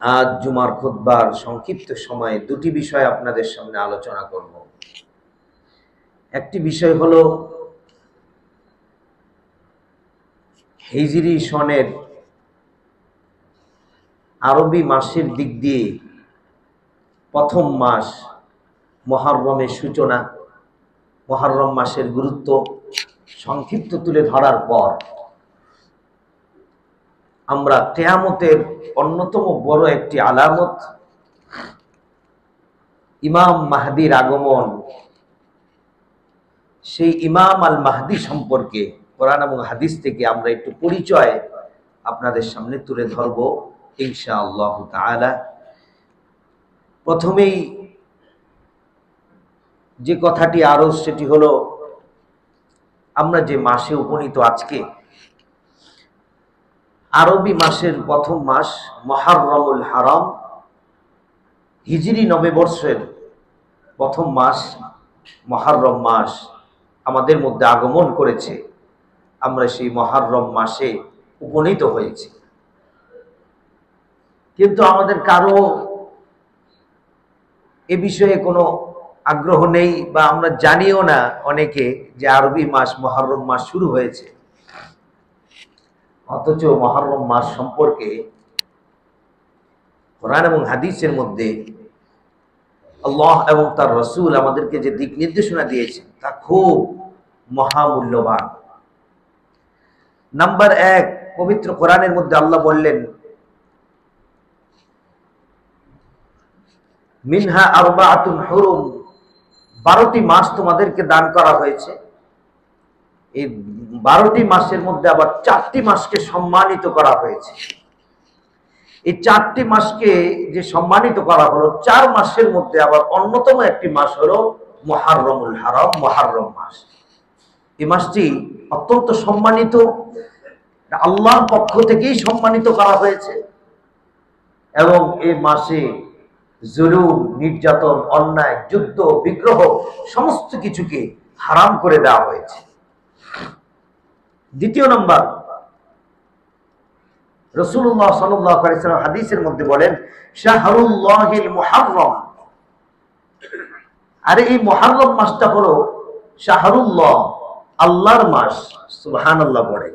আজ জুমার খুতবার সংক্ষিপ্ত সময়ে দুটি বিষয় আপনাদের সামনে আলোচনা করব। একটি বিষয় হলো হিজরি সনের আরবি মাসের দিক দিয়ে প্রথম মাস মুহররমের সূচনা, মুহররম মাসের গুরুত্ব সংক্ষিপ্ত তুলে ধরার পর আমরা কিয়ামতের অন্যতম বড় একটি আলামত ইমাম মাহদির আগমন, সেই ইমাম আল মাহদি সম্পর্কে কোরআন এবং হাদিস থেকে আমরা একটু পরিচয় আপনাদের সামনে তুলে ধরব ইনশাআল্লাহ তাআলা। প্রথমেই যে কথাটি আরজ সেটি হলো, আমরা যে মাসে উপনীত আজকে, আরবি মাসের প্রথম মাস মুহররমুল হারাম, হিজরি নববর্ষের প্রথম মাস মুহররম মাস আমাদের মধ্যে আগমন করেছে। আমরা সেই মুহররম মাসে উপনীত হয়েছি, কিন্তু আমাদের কারো এ বিষয়ে কোনো আগ্রহ নেই বা আমরা জানিও না অনেকে যে আরবি মাস মুহররম মাস শুরু হয়েছে। অথচ মুহররম মাস সম্পর্কে কোরআন এবং হাদিসের মধ্যে আল্লাহ এবং তার রাসূল আমাদেরকে যে দিক নির্দেশনা দিয়েছেন তা খুব মহামূল্যবান। নাম্বার 1, পবিত্র কোরআনের মধ্যে আল্লাহ বললেন, মিনহা আরবাআতুন হুরুম, 12টি মাস তোমাদেরকে দান করা হয়েছে। এই 12টি মাসের মধ্যে আবার 4টি মাসকে সম্মানিত করা হয়েছে। এই 4টি মাসকে যে সম্মানিত করা হলো, 4 মাসের মধ্যে আবার অন্যতম একটি মাস হলো মুহররমুল হারাম, মুহররম মাস। এই মাসটি অত্যন্ত সম্মানিত, আল্লাহর পক্ষ থেকেই সম্মানিত করা হয়েছে এবং এই মাসে জুলুম, নির্যাতন, অন্যায়, যুদ্ধ, বিগ্রহ সমস্ত কিছুকে হারাম করে দেওয়া হয়েছে। দ্বিতীয় নম্বর, রাসূলুল্লাহ সাল্লাল্লাহু আলাইহি ওয়াসাল্লাম হাদিসের মধ্যে বলেন, শাহরুল্লাহিল মুহররম, আরে এই মুহররম মাসটা হলো শাহরুল্লাহ, আল্লাহর মাস। সুবহানাল্লাহ পড়ে।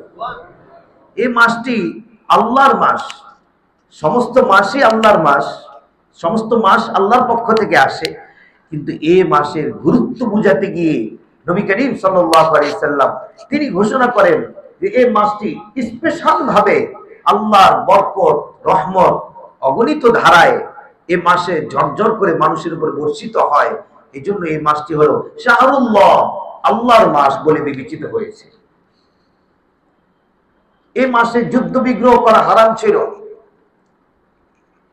এই মাসটি আল্লাহর মাস। সমস্ত মাসই আল্লাহর মাস, সমস্ত মাস আল্লাহর পক্ষ থেকে আসে, কিন্তু এই মাসের গুরুত্ব বুঝাতে গিয়ে নবী করিম সাল্লাল্লাহু আলাইহি ওয়াসাল্লাম তিনি ঘোষণা করেন যে এই মাসটি স্পেশাল ভাবে আল্লাহর বরকত, রহমত অগণিত ধারায় এ মাসে ঝরঝর করে মানুষের উপর বর্ষিত হয়। এই জন্য এই মাসটি হলো শাহরুল্লাহ, আল্লাহর মাস বলে বিবেচিত হয়েছে। এই মাসে যুদ্ধ বিগ্রহ করা হারাম ছিল।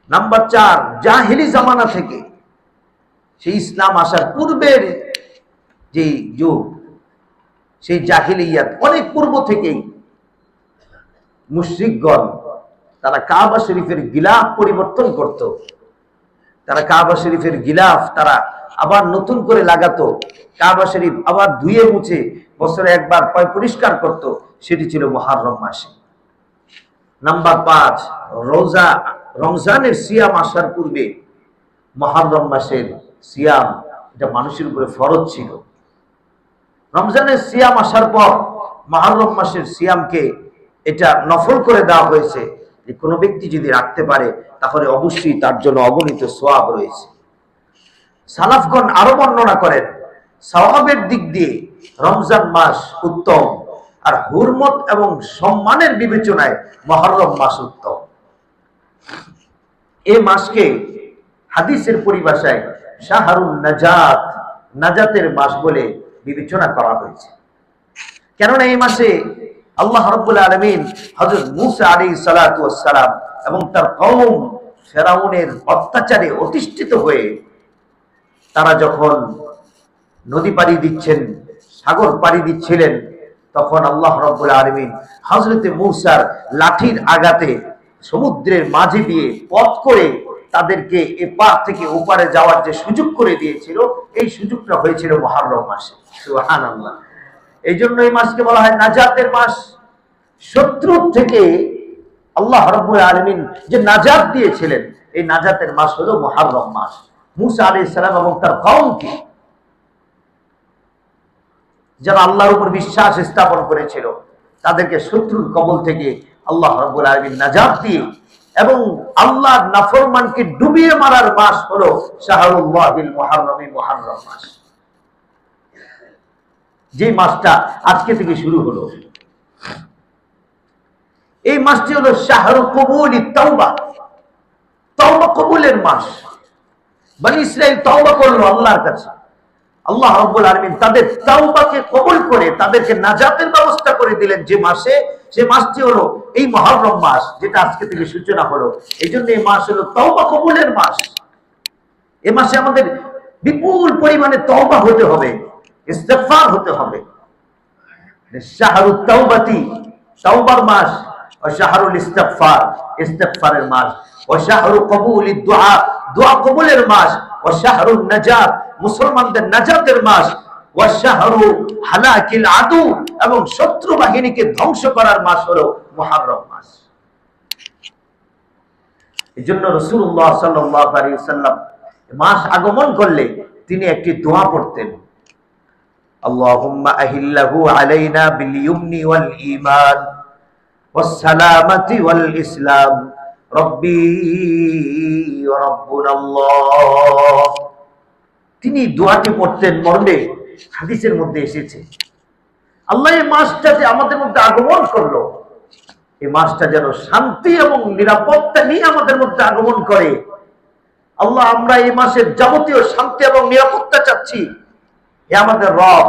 নাম্বার 4, জাহিলি জামানা থেকে, সেই ইসলাম আসার পূর্বের যে যুগ, সেই জাহিলিয়াত অনেক পূর্ব থেকেই মুশরিকগণ তারা কাবা শরীফের গিলাফ পরিবর্তন করত। তারা কাবা শরীফের গিলাফ তারা আবার নতুন করে লাগাতো, কাবা শরীফ আবার ধুয়ে মুছে বছরে একবার পরিষ্কার করত। সেটি ছিল মুহররম মাসে। নাম্বার 5, রমজানের সিয়াম আসার পূর্বে মুহররম মাসের সিয়াম এটা মানুষের উপরে ফরজ ছিল। রমজানের সিয়াম আসার পর মুহররম মাসের সিয়ামকে এটা নফল করে দেওয়া হয়েছে, যে কোনো ব্যক্তি যদি রাখতে পারে তাহলে অবশ্যই তার জন্য অগণিত সওয়াব রয়েছে। সালাফগণ আরো বর্ণনা করেন, সওয়াবের দিক দিয়ে রমজান মাস উত্তম, আর হুরমত এবং সম্মানের বিবেচনায় মুহররম মাস উত্তম। এই মাসকে হাদিসের পরিভাষায় শাহরুন নাজাত, নাজাতের মাস বলে বিবেচনা করা হয়েছে। কেননা এই মাসে আল্লাহ রাব্বুল আলামিন হযরত মূসা আলাইহিস সালাতু ওয়াস সালাম এবং তার কওম ফেরাউনের অত্যাচারে অতিষ্ঠিত হয়ে তারা যখন নদী পাড়ি দিচ্ছেন, সাগর পাড়ি দিচ্ছিলেন, তখন আল্লাহ রাব্বুল আলামিন হযরতে মূসার লাঠির আঘাতে সমুদ্রের মাঝে দিয়ে পথ করে তাদেরকে এপার থেকে ওপারে যাওয়ার যে সুযোগ করে দিয়েছিল, এই সুযোগটা হয়েছিল মুহররম মাসে। সুবহানাল্লাহ। এই জন্য এই মাসকে বলা হয় নাজাতের মাস। শত্রু থেকে আল্লাহ রাব্বুল আলামিন যে নাজাত দিয়েছিলেন, এই নাজাতের মাস হলো মুহররম মাস। মুসা আলাইহিস সালাম এবং তার কওমকে যারা আল্লাহর উপর বিশ্বাস স্থাপন করেছিল তাদেরকে শত্রুর কবল থেকে আল্লাহ রাব্বুল আলামিন নাজাত দিয়ে এবং আল্লাহর নাফরমানকে ডুবিয়ে মারার মাস হলো শাহরুল্লাহিল মুহররম, মুহররম মাস। যে মাসটা আজকে থেকে শুরু হলো, এই মাসটি হলো শাহরু কবুলিত তাওবা, তাওবা কবুলের মাস। বনি ইসরাইল তাওবা করলো আল্লাহর কাছে, আল্লাহ রাব্বুল আলামিন তাদের তাওবাকে কবুল করে তাদেরকে নাজাতের ব্যবস্থা করে দিলেন যে মাসে। সে মাসটি হলো এই মুহররম মাস, যেটা আজকে থেকে সূচনা হলো। এই জন্য এই মাস হলো তাওবা কবুলের মাস। এই মাসে আমাদের বিপুল পরিমাণে তওবা হতে হবে, ইস্তেগফার হতে হবে। শাহরুত তাওবাতি, তাওবার মাস, ও শাহরুল ইস্তিগফার, ইস্তিগফারের মাস, ও শাহরু কবুলিদ দুআ, দোয়া কবুলের মাস, ও শাহরুন নাজাত, মুসলমানদের নাজাতের মাস, ও শাহরু হালাকিল আদু, এবং শত্রু বাহিনীকে ধ্বংস করার মাস হলো মুহররম মাস। এজন্য রাসূলুল্লাহ সাল্লাল্লাহু আলাইহি ওয়াসাল্লাম মাস আগমন করলে তিনি একটি দোয়া পড়তেন, আল্লাহুম্মা আহিল্লাহু আলাইনা বিল ইয়ুমনি ওয়াল ঈমান ওয়াস সালামাতি ওয়াল ইসলাম রব্বি ওয়া রাব্বুনাল্লাহ। তিনি দোয়াটি পড়তেন মর্মে হাদিসের মধ্যে এসেছে, আল্লাহ এই মাসটা যে আমাদের মধ্যে আগমন করলো, এই মাসটা যেন শান্তি এবং নিরাপত্তা নিয়ে আমাদের মধ্যে আগমন করে। আল্লাহ, আমরা এই মাসের যাবতীয় শান্তি এবং নিরাপত্তা চাচ্ছি। এ আমাদের রব,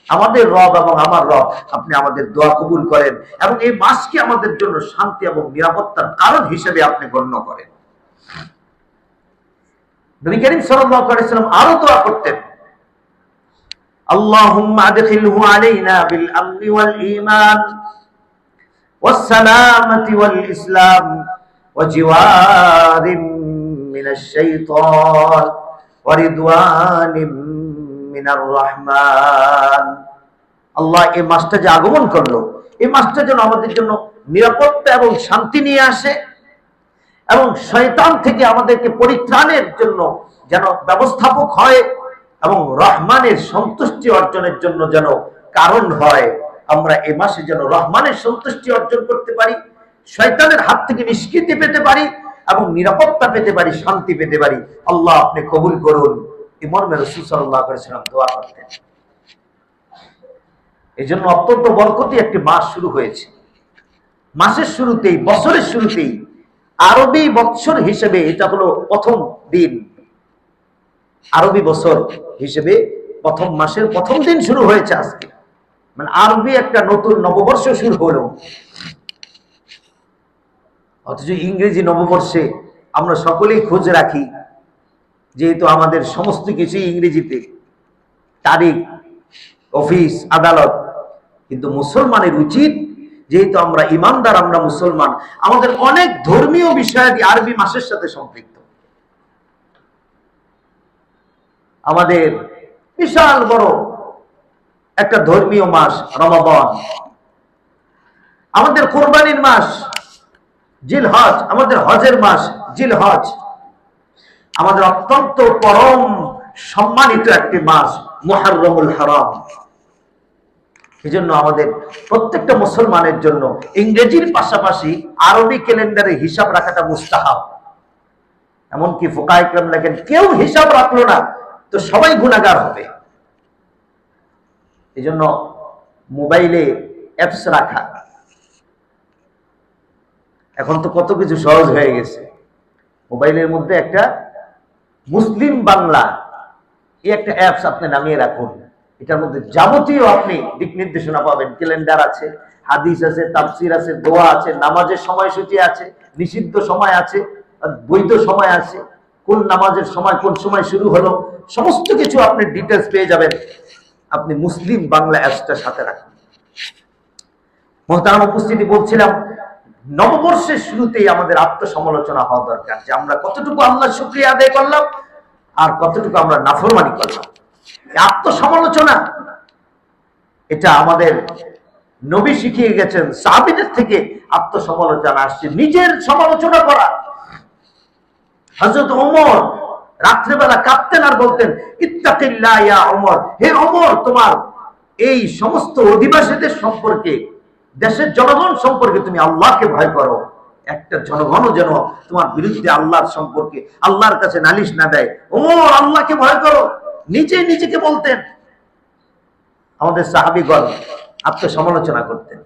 আমাদের রব এবং আমার রব, আপনি আমাদের দোয়া কবুল করেন এবং এই মাসকে আমাদের জন্য শান্তি এবং নিরাপত্তার কারণ হিসেবে আপনি গণ্য করেন। নবী করিম সাল্লাল্লাহু আলাইহি ওয়াসাল্লাম আরো দোয়া করতেন, আল্লাহুম্মা আদখিলহু আলাইনা বিল আমনি ওয়াল ঈমান ওয়াস সালামাতি ওয়াল ইসলাম ওয়া জিওয়ারিম মিনাশ শাইতান ওয়া রিদওয়ানিম মিনার রহমান। আল্লাহ এই মাসটা যে আগমন করলো, এই মাসটা যেন আমাদের জন্য নিরাপত্তা এবং শান্তি নিয়ে আসে এবং শয়তান থেকে আমাদেরকে পরিত্রাণের জন্য যেন ব্যবস্থাপক হয় এবং রহমানের সন্তুষ্টি অর্জনের জন্য যেন কারণ হয়। আমরা এই মাসে যেন রহমানের সন্তুষ্টি অর্জন করতে পারি, শয়তানের হাত থেকে নিষ্কৃতি পেতে পারি এবং নিরাপত্তা পেতে পারি, শান্তি পেতে পারি। আল্লাহ আপনি কবুল করুন। এই মর্মে রাসূল সাল্লাল্লাহু আলাইহি ওয়াসাল্লাম দোয়া করতেন। এই জন্য অত্যন্ত বরকতি একটি মাস শুরু হয়েছে। মাসের শুরুতেই, বছরের শুরুতেই, আরবি বৎসর হিসেবে এটা হলো প্রথম দিন। আরবি বছর হিসেবে প্রথম মাসের প্রথম দিন শুরু হয়েছে আজকে, মানে আরবি একটা নতুন নববর্ষ শুরু হলো। অথচ ইংরেজি নববর্ষে আমরা সকলেই খোঁজ রাখি, যেহেতু আমাদের সমস্ত কিছুই ইংরেজিতে, তারিখ, অফিস, আদালত। কিন্তু মুসলমানের উচিত, যেহেতু আমরা ইমানদার, আমরা মুসলমান, আমাদের অনেক ধর্মীয় বিষয়াদি আরবি মাসের সাথে সম্পৃক্ত। আমাদের বিশাল বড় একটা ধর্মীয় মাস রমাদান, আমাদের কোরবানির মাস জিলহজ, আমাদের হজের মাস জিলহজ, আমাদের অত্যন্ত পরম সম্মানিত একটি মাস মুহররমুল হারাম। এই জন্য আমাদের প্রত্যেকটা মুসলমানের জন্য ইংরেজির পাশাপাশি আরবি ক্যালেন্ডারে হিসাব রাখাটা মুস্তাহাব। এমনকি ফুকায়ে কেরাম লেখেন, কেউ হিসাব রাখলো না তো সবাই গুনাহগার হবে। এই জন্য মোবাইলে অ্যাপস রাখা, এখন তো কত কিছু সহজ হয়ে গেছে। মোবাইলের মধ্যে একটা মুসলিম বাংলা এই একটা অ্যাপস আপনি নামিয়ে রাখুন। এটার মধ্যে যাবতীয় আপনি দিক নির্দেশনা পাবেন। ক্যালেন্ডার আছে, হাদিস আছে, তাফসির আছে, দোয়া আছে, নামাজের সময়সূচি আছে, নিষিদ্ধ সময় আছে, বৈধ সময় আছে, কোন নামাজের সময় কোন সময় শুরু হলো, সমস্ত কিছু আপনি ডিটেলস পেয়ে যাবেন। আপনি মুসলিম বাংলা অ্যাপসটার সাথে রাখুন। মোহতারাম উপস্থিতি, বলছিলাম নববর্ষের শুরুতেই আমাদের আত্মসমালোচনা হওয়া দরকার, যে আমরা কতটুকু আল্লাহর শুকরিয়া আদায় করলাম আর কতটুকু আমরা নাফরমানি করলাম। আত্মসমালোচনা এটা আমাদের নবী শিখিয়ে গেছেন, সাহাবীদের থেকে আত্মসমালোচনা আসছে, নিজের সমালোচনা করা। হযরত ওমর রাত্রেবেলা কাঁদতেন আর বলতেন, ইত্তাকিল্লাহ ইয়া ওমর, হে ওমর, তোমার এই সমস্ত অধিবাসীদের সম্পর্কে, দেশের জনগণ সম্পর্কে তুমি আল্লাহকে ভয় করো। একটা জনগণও যেন তোমার বিরুদ্ধে আল্লাহর সম্পর্কে আল্লাহর কাছে নালিশ না দেয়। ওমর, আল্লাহকে ভয় করো, নিজেকে বলতেন। আমাদের সাহাবীগণ আত্মসমালোচনা করতেন।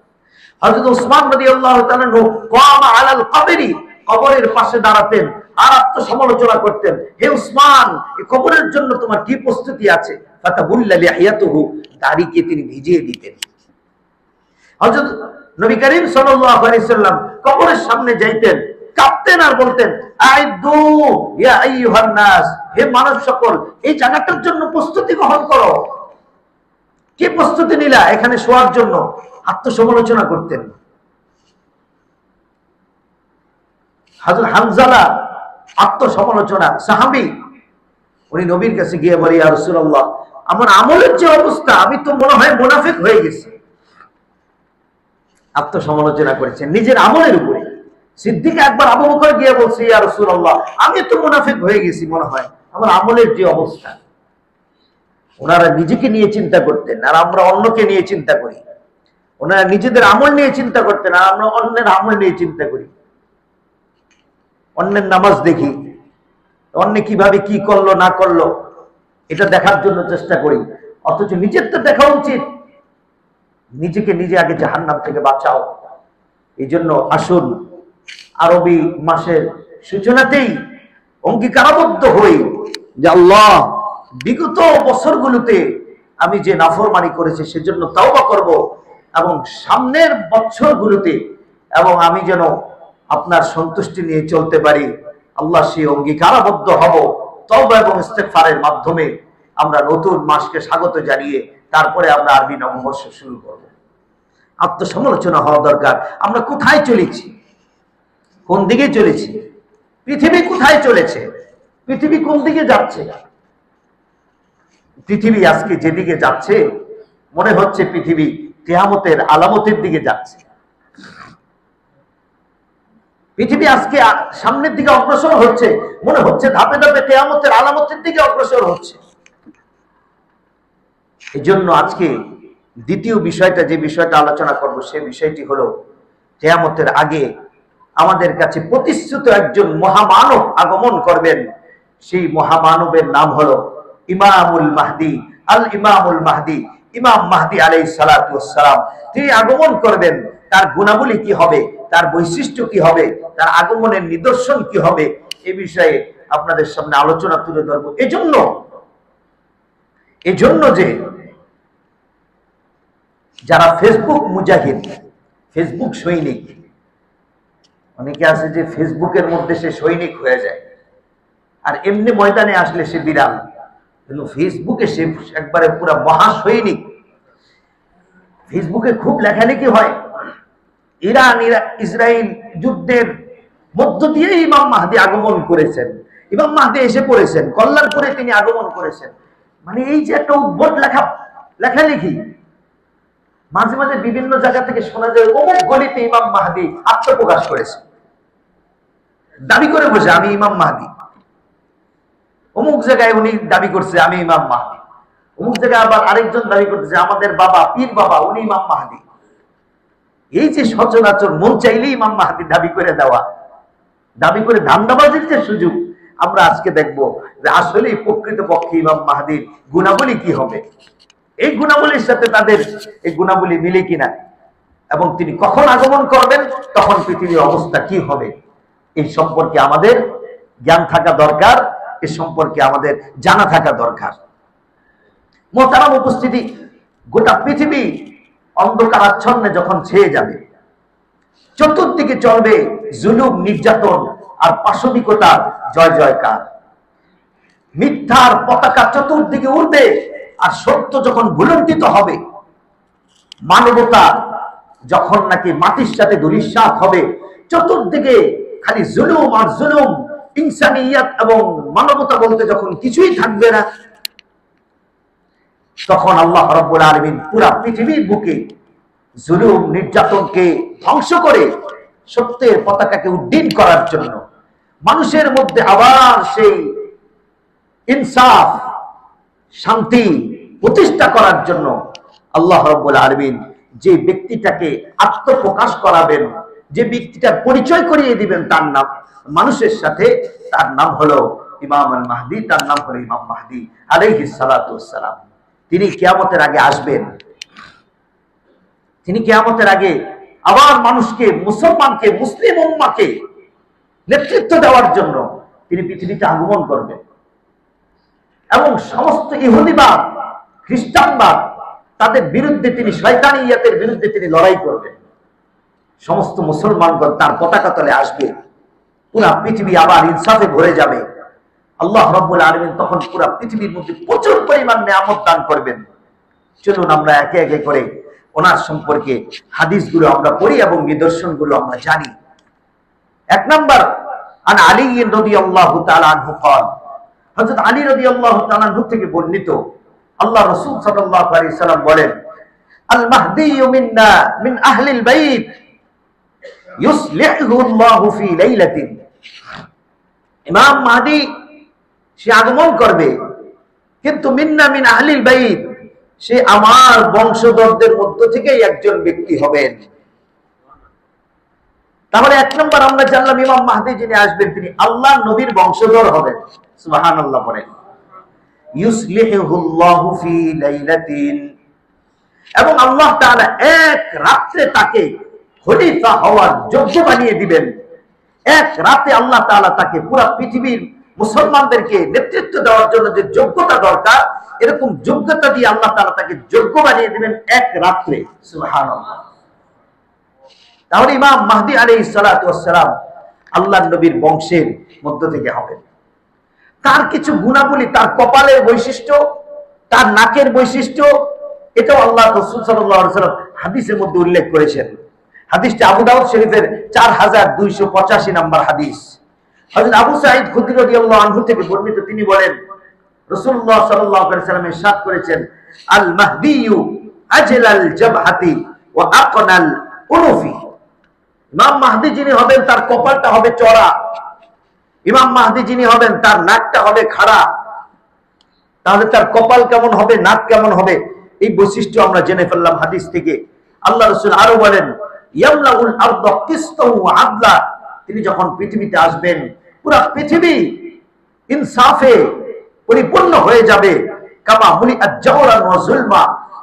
হযরত উসমান রাদিয়াল্লাহু তাআলা কামা আলাল কবরি, কবরের পাশে দাঁড়াতেন আর আত্মসমালোচনা করতেন, হে উসমান, এই কবরের জন্য তোমার কি প্রস্তুতি আছে? ফাতাবুল্লা লিহিয়াতুহু, দাড়িকে তিনি ভিজিয়ে দিতেন। হযরত নবী করিম সাল্লাল্লাহু আলাইহি সাল্লাম কবরের সামনে যাইতেন, কাঁপতেন আর বলতেন, আইদু ইয়া আইয়ুহান নাস, হে মানব সকল, এই জায়গাটার জন্য প্রস্তুতি গ্রহণ করো। কি প্রস্তুতি নিলা এখানে শোয়ার জন্য? আত্মসমালোচনা করতেন। হযরত হানজালা আত্মসমালোচনা, সাহাবী, উনি নবীর কাছে গিয়ে বলে, ইয়া রাসূলুল্লাহ, আমার আমলের যে অবস্থা, আমি তো মনে হয় মুনাফিক হয়ে গেছি। আত্মসমালোচনা করেছেন নিজের আমলের উপরে। সিদ্দিক একবার আবু বকর গিয়ে বলছে, ইয়া রাসূলুল্লাহ, আমি তো মুনাফিক হয়ে গেছি, মনে হয় আমার আমলের যে অবস্থা। ওনারা নিজেকে নিয়ে চিন্তা করতেন আর আমরা অন্যকে নিয়ে চিন্তা করি। ওনারা নিজেদের আমল নিয়ে চিন্তা করতেন আর আমরা অন্যের আমল নিয়ে চিন্তা করি। অন্যের নামাজ দেখি, অন্য কিভাবে কি করলো না করলো এটা দেখার জন্য চেষ্টা করি, অথচ নিজের তো দেখা উচিত। নিজেকে নিজে আগে জাহান্নাম থেকে বাঁচাও। এই জন্য আসুন আরবি মাসের সূচনাতেই অঙ্গীকারাবদ্ধ হই যে আল্লাহ, বিগত বছরগুলোতে আমি যে নাফরমানি করেছি সেজন্য তাওবা করব, এবং সামনের বছরগুলোতে এবং আমি যেন আপনার সন্তুষ্টি নিয়ে চলতে পারি। আল্লাহ সেই অঙ্গীকারাবদ্ধ হব। তওবা এবং ইস্তেগফারের মাধ্যমে আমরা নতুন মাসকে স্বাগত জানিয়ে তারপরে আমরা আরবি নববর্ষ শুরু করব। আত্মসমালোচনা হওয়া দরকার। আমরা কোথায় চলেছি? কোন দিকে চলেছি? পৃথিবী কোথায় চলেছে? পৃথিবী কোন দিকে যাচ্ছে? পৃথিবী আজকে যেদিকে যাচ্ছে, মনে হচ্ছে পৃথিবী কিয়ামতের আলামতের দিকে যাচ্ছে। পৃথিবী আজকে সামনের দিকে অগ্রসর হচ্ছে, মনে হচ্ছে ধাপে ধাপে কিয়ামতের আলামতের দিকে অগ্রসর হচ্ছে। এই জন্য আজকে দ্বিতীয় বিষয়টা, যে বিষয়টা আলোচনা করব, সে বিষয়টি হলো কিয়ামতের আগে আমাদের কাছে প্রতিশ্রুত একজন মহামানব আগমন করবেন। সেই মহামানবের নাম হলো ইমামুল মাহদি, আল ইমামুল মাহদি, ইমাম মাহদি আলাইহিস সালাতু ওয়াস সালাম। তিনি আগমন করবেন। তার গুণাবলী কি হবে, তার বৈশিষ্ট্য কি হবে, তার আগমনের নিদর্শন কি হবে, এ বিষয়ে আপনাদের সামনে আলোচনা তুলে ধরব। এজন্য যে যারা ফেসবুক মুজাহিদ, ফেসবুক সৈনিক, অনেকে আছে যে ফেসবুকের মধ্যে সে সৈনিক হয়ে যায়, আর এমনি ময়দানে আসলে সে বিড়াল, কিন্তু ফেসবুকে সে একবারে পুরা মহাসৈনিক। ফেসবুকে খুব লেখালেখি হয়। ইরান ইসরায়েল যুদ্ধের মধ্য দিয়ে ইমাম মাহদি আগমন করেছেন, ইমাম মাহদি এসে পড়েছেন, কল্যাণপুরে তিনি আগমন করেছেন। মানে এই যে একটা উদ্ভট লেখালেখি, মাঝে মাঝে বিভিন্ন জায়গা থেকে শোনা যায় অমুক গলিতে ইমাম মাহদি আত্মপ্রকাশ করেছে, দাবি করে বসে আমি ইমাম মাহদি। অমুক জায়গায় উনি দাবি করছে আমি ইমাম মাহদি। অমুক জায়গায় আবার আরেকজন দাবি করতেছে আমাদের বাবা পীর বাবা উনি ইমাম মাহদি। এই যে সচরাচর মন চাইলে ইমাম মাহদি দাবি করে দেওয়া, দাবি করে ধান্দাবাজির যে সুযোগ, আমরা আজকে দেখব যে আসলে প্রকৃতপক্ষে ইমাম মাহদির গুণাবলী কি হবে, এই গুণাবলীর সাথে তাদের এই গুণাবলী মিলে কিনা, এবং তিনি কখন আগমন করবেন, তখন পৃথিবীর অবস্থা কি হবে, এই সম্পর্কে আমাদের জ্ঞান থাকা দরকার, এ সম্পর্কে আমাদের জানা থাকা দরকার। মোহতারাম উপস্থিতি, গোটা পৃথিবী অন্ধকারাচ্ছন্নে যখন ছেয়ে যাবে, চতুর্দিকে চলবে জুলুম, নির্যাতন আর পাশবিকতার জয় জয়কার। মিথ্যার পতাকা চতুর্দিকে উঠবে, আর সত্য যখন ভুলুণ্ঠিত হবে, মানবতা যখন নাকি মাটির সাথে ধূলিসাৎ হবে, চতুর্দিকে খালি জুলুম আর জুলুম, ইনসানিয়াত এবং মানবতা বলতে যখন কিছুই থাকবে না, তখন আল্লাহ রাব্বুল আলামিন পুরা পৃথিবীর বুকে জুলুম নির্যাতনকে ধ্বংস করে সত্যের পতাকাকে উড্ডীন করার জন্য, মানুষের মধ্যে আবার সেই ইনসাফ শান্তি প্রতিষ্ঠা করার জন্য আল্লাহ রাব্বুল আলামিন যে ব্যক্তিটাকে আত্মপ্রকাশ করাবেন, যে ব্যক্তিটার পরিচয় করিয়ে দিবেন তার নাম মানুষের সাথে, তার নাম হলো ইমাম আল মাহদি, তার নাম হলো ইমাম মাহদি আলাইহিস সালাতু ওয়াস সালাম। তিনি কিয়ামতের আগে আসবেন। তিনি কিয়ামতের আগে আবার মানুষকে, মুসলমানকে, মুসলিম উম্মাহকে নেতৃত্ব দেওয়ার জন্য তিনি পৃথিবীতে আগমন করবেন এবং সমস্ত ইহুদিবাদ, খ্রিস্টানবাদ তাদের বিরুদ্ধে তিনি, শয়তানিয়াতের বিরুদ্ধে তিনি লড়াই করবেন। সমস্ত মুসলমানগণ তার পতাকা তলে আসবে, পুরা পৃথিবী আবার ইনসাফে ভরে যাবে। আল্লাহ রাব্বুল আলামিন তখন পুরা পৃথিবীর মধ্যে প্রচুর পরিমাণ নিয়ামত দান করবেন। চলুন আমরা একে একে করে ওনার সম্পর্কে হাদিসগুলো আমরা পড়ি এবং নিদর্শনগুলো আমরা জানি। এক নাম্বার, আন আলী রাদিয়াল্লাহু তাআলা আনহু قال, হযরত আলী রাদিয়াল্লাহু তাআলা আনহু থেকে বর্ণিত, আল্লাহ রাসূল সাল্লাল্লাহু আলাইহি সাল্লাম বলেন, আল মাহদি মিন্না মিন আহলিল বাইত ইউসলিহু আল্লাহু ফি লাইলাতিন। ইমাম মাহদি সে আগমন করবে, কিন্তু মিন্না মিন আহলিল বাইত, সে আমার বংশধরদের মধ্য থেকেই একজন ব্যক্তি হবেন। তাহলে এক নম্বর আমরা জানলাম ইমাম মাহদি যিনি আসবেন তিনি আল্লাহর নবীর বংশধর হবেন। সুবহানাল্লাহ বলেন। ইউসলিহুল্লাহু ফি লাইলাতিন, এবং আল্লাহ তাআলা এক রাতে তাকে খলিফা হওয়ার যোগ্য বানিয়ে দিবেন। এক রাতে আল্লাহ তাআলা তাকে পুরো পৃথিবীর মুসলমানদেরকে নেতৃত্ব দেওয়ার জন্য যে যোগ্যতা দরকার, এরকম যোগ্যতা দিয়ে আল্লাহ তাআলা তাকে যোগ্য বানিয়ে দিবেন এক রাতে। সুবহানাল্লাহ। তাহলে ইমাম মাহদি আলাইহিস সালাতু ওয়াস সালাম আল্লাহর নবীর বংশের মধ্য থেকে হবেন। তার কিছু গুণাবলী, তার কপালের বৈশিষ্ট্য, তার নাকের বৈশিষ্ট্য, এটাও আল্লাহ রাসূল সাল্লাল্লাহু আলাইহি ওয়াসাল্লাম হাদিসের মধ্যে উল্লেখ করেছেন। হাদিসটা আবু দাউদ শরীফের 4285 নম্বর হাদিস। হযরত আবু সাঈদ খুদরি রাদিয়াল্লাহু আনহু থেকে বর্ণিত, তিনি বলেন, রাসূলুল্লাহ সাল্লাল্লাহু আলাইহি ওয়াসাল্লাম ইরশাদ করেছেন, আল মাহদিয়ু আজলাল জাবহাতি ওয়া আকনাল উনুফি। ইমাম মাহদি যিনি হবেন তার কপালটা হবে চড়া, ইমাম মাহদি যিনি হবেন তার নাকটা হবে খাড়া। তাহলে তার কপাল কেমন হবে, নাক কেমন হবে, এই বৈশিষ্ট্য আমরা জেনে ফেললাম হাদিস থেকে। আল্লাহ রাসূল আরো বলেন, ইয়ামলাউল আরদ কিসতাও ওয়া আদলা, তিনি যখন পৃথিবীতে আসবেন পুরো পৃথিবী ইনসাফে পরিপূর্ণ হয়ে যাবে। কামা মুলিআত জাওরান ওয়া যুলমা,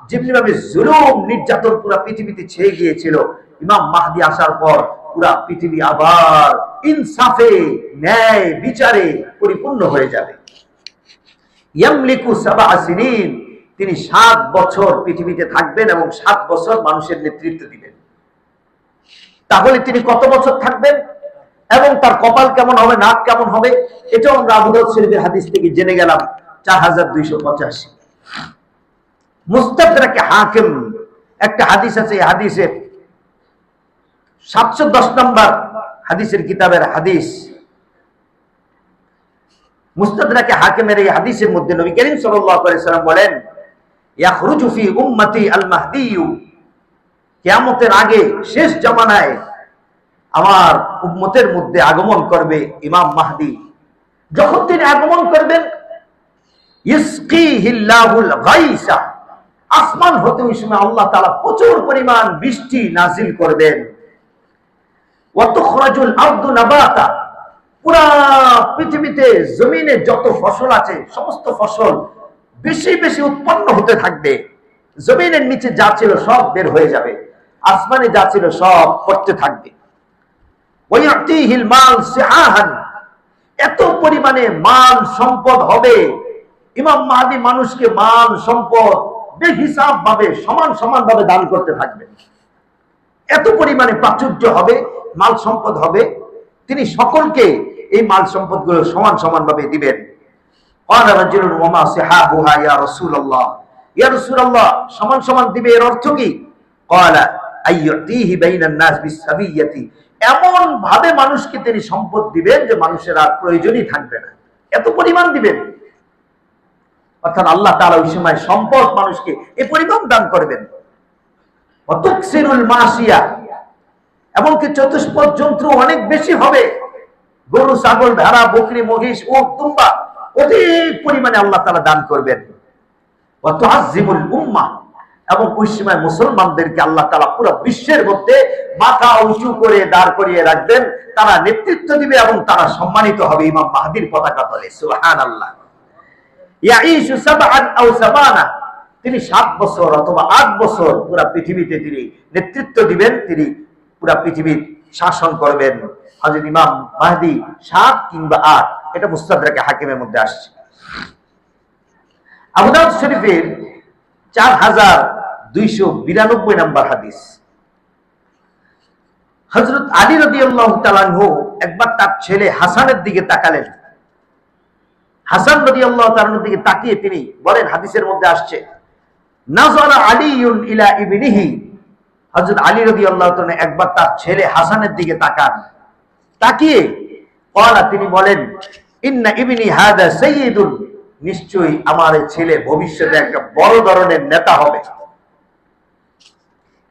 যেমনি ভাবে জুলুম নির্যাতন পুরো পৃথিবীতে ছেয়ে গিয়েছিল, ইমাম মাহদি আসার পর পুরা পৃথিবী আবার ইনসাফে, ন্যায় বিচারে পরিপূর্ণ হয়ে যাবে। ইয়ামলিকু সাবআ সিনিন, তিনি 7 বছর পৃথিবীতে থাকবেন এবং 7 বছর মানুষের নেতৃত্ব দিবেন। তাহলে তিনি কত বছর থাকবেন এবং তার কপাল কেমন হবে, নাক কেমন হবে, এটাও আমরা আবু দাউদ শরীফের হাদিস থেকে জেনে গেলাম। 4285 মুস্তাদরাকে হাকিম একটা হাদিস আছে, এই হাদিসের 710 নম্বর হাদিসের কিতাবের হাদিস। মুস্তাদরাকে হাকিমের এই হাদিসের মধ্যে নবী করিম সাল্লাল্লাহু আলাইহি সাল্লাম বলেন, ইয়াখরুজু ফি উম্মতি আল মাহদিয়ু, কিয়ামতের আগে শেষ জামানায় আমার উম্মতের মধ্যে আগমন করবে ইমাম মাহদি। যখন তিনি আগমন করবেন, ইসকিহিল্লাহুল গায়সা, আসমান হতে ওই সময় আল্লাহ তাআলা প্রচুর পরিমাণ বৃষ্টি নাজিল করবেন। ওয়া তুখরাজুল আরদু নাবাতা, পুরা পৃথিবীতে জমিনে যত ফসল আছে সমস্ত ফসল বেশি বেশি উৎপন্ন হতে থাকবে। জমিনের নিচে যা ছিল সব বের হয়ে যাবে, আসমানে যা ছিল সব পড়তে থাকবে। ওয়ায়াতিহিল মাল সিহাহান, এত পরিমাণে মাল সম্পদ হবে, ইমাম মাহদি মানুষকে মাল সম্পদ বেহিসাব ভাবে সমান সমান ভাবে দান করতে থাকবেন। এত পরিমাণে প্রাচুর্য হবে, মাল সম্পদ হবে, তিনি সকলকে এই মাল সম্পদগুলো সমান সমান ভাবে দিবেন। ক্বালা রাজুলুন ওয়া মা সিহাবুহা ইয়া রাসূলুল্লাহ, ইয়া রাসূলুল্লাহ সমান সমান দিবে এর অর্থ কি? ক্বালা আইয়ুতিহি বাইনান নাস বিসাবিয়্যাতি, এমন ভাবে মানুষকে তিনি সম্পদ দিবেন যে মানুষের আর প্রয়োজনই থাকবে না, এত পরিমাণ দিবেন। অর্থাৎ আল্লাহ তাআলা ওই সময় সম্পদ মানুষকে এই পরিমাণ দান করবেন। অতুকসিরুল মাসিয়া, এমনকি চতুষ্পদ জন্তু অনেক বেশি হবে, গরু, ছাগল, ভেড়া, বকরি, মহিষ, উট, দুম্বা অধিক পরিমাণে আল্লাহ তাআলা দান করবেন। ওয়া তুআজ্জিমুল উম্মাহ, এবং ওই সময় মুসলমানদেরকে আল্লাহ তাআলা পুরো বিশ্বের মধ্যে মাথা উঁচু করে দাঁড় করিয়ে রাখবেন, তারা নেতৃত্ব দিবে এবং তারা সম্মানিত হবে ইমাম মাহদীর পতাকা তলে। সুবহানাল্লাহ। ইয়াঈশু সাবআন আও সাবানা, তিনি 7 বছর অথবা 8 বছর পুরো পৃথিবীতে তিনি নেতৃত্ব দিবেন, তিনি পুরো পৃথিবীর শাসন করবেন। হযরত ইমাম মাহদী 7 কিংবা 8, এটা মুস্তাদরাকে হাকিমের মধ্যে আসছে। আবু দাউদ শরীফের 4292 নম্বর হাদিস, হযরত আলী রাদিয়াল্লাহু তাআলা আনহু একবার তার ছেলে হাসানের দিকে তাকালেন। হাসান রাদিয়াল্লাহু তাআলার দিকে তাকিয়ে তিনি বলেন, হাদিসের মধ্যে আসছে, নাযারা আলীউন ইলা ইবনিহি, হযরত আলী রাদিয়াল্লাহু তাআলা একবার তার ছেলে হাসানের দিকে তাকান, তাকিয়ে ক্বালা, তিনি বলেন, ইন্না ইবনি হাযা সাইয়্যিদুন, নিশ্চয়ই আমার ছেলে ভবিষ্যতে একটা বড় ধরনের নেতা হবে।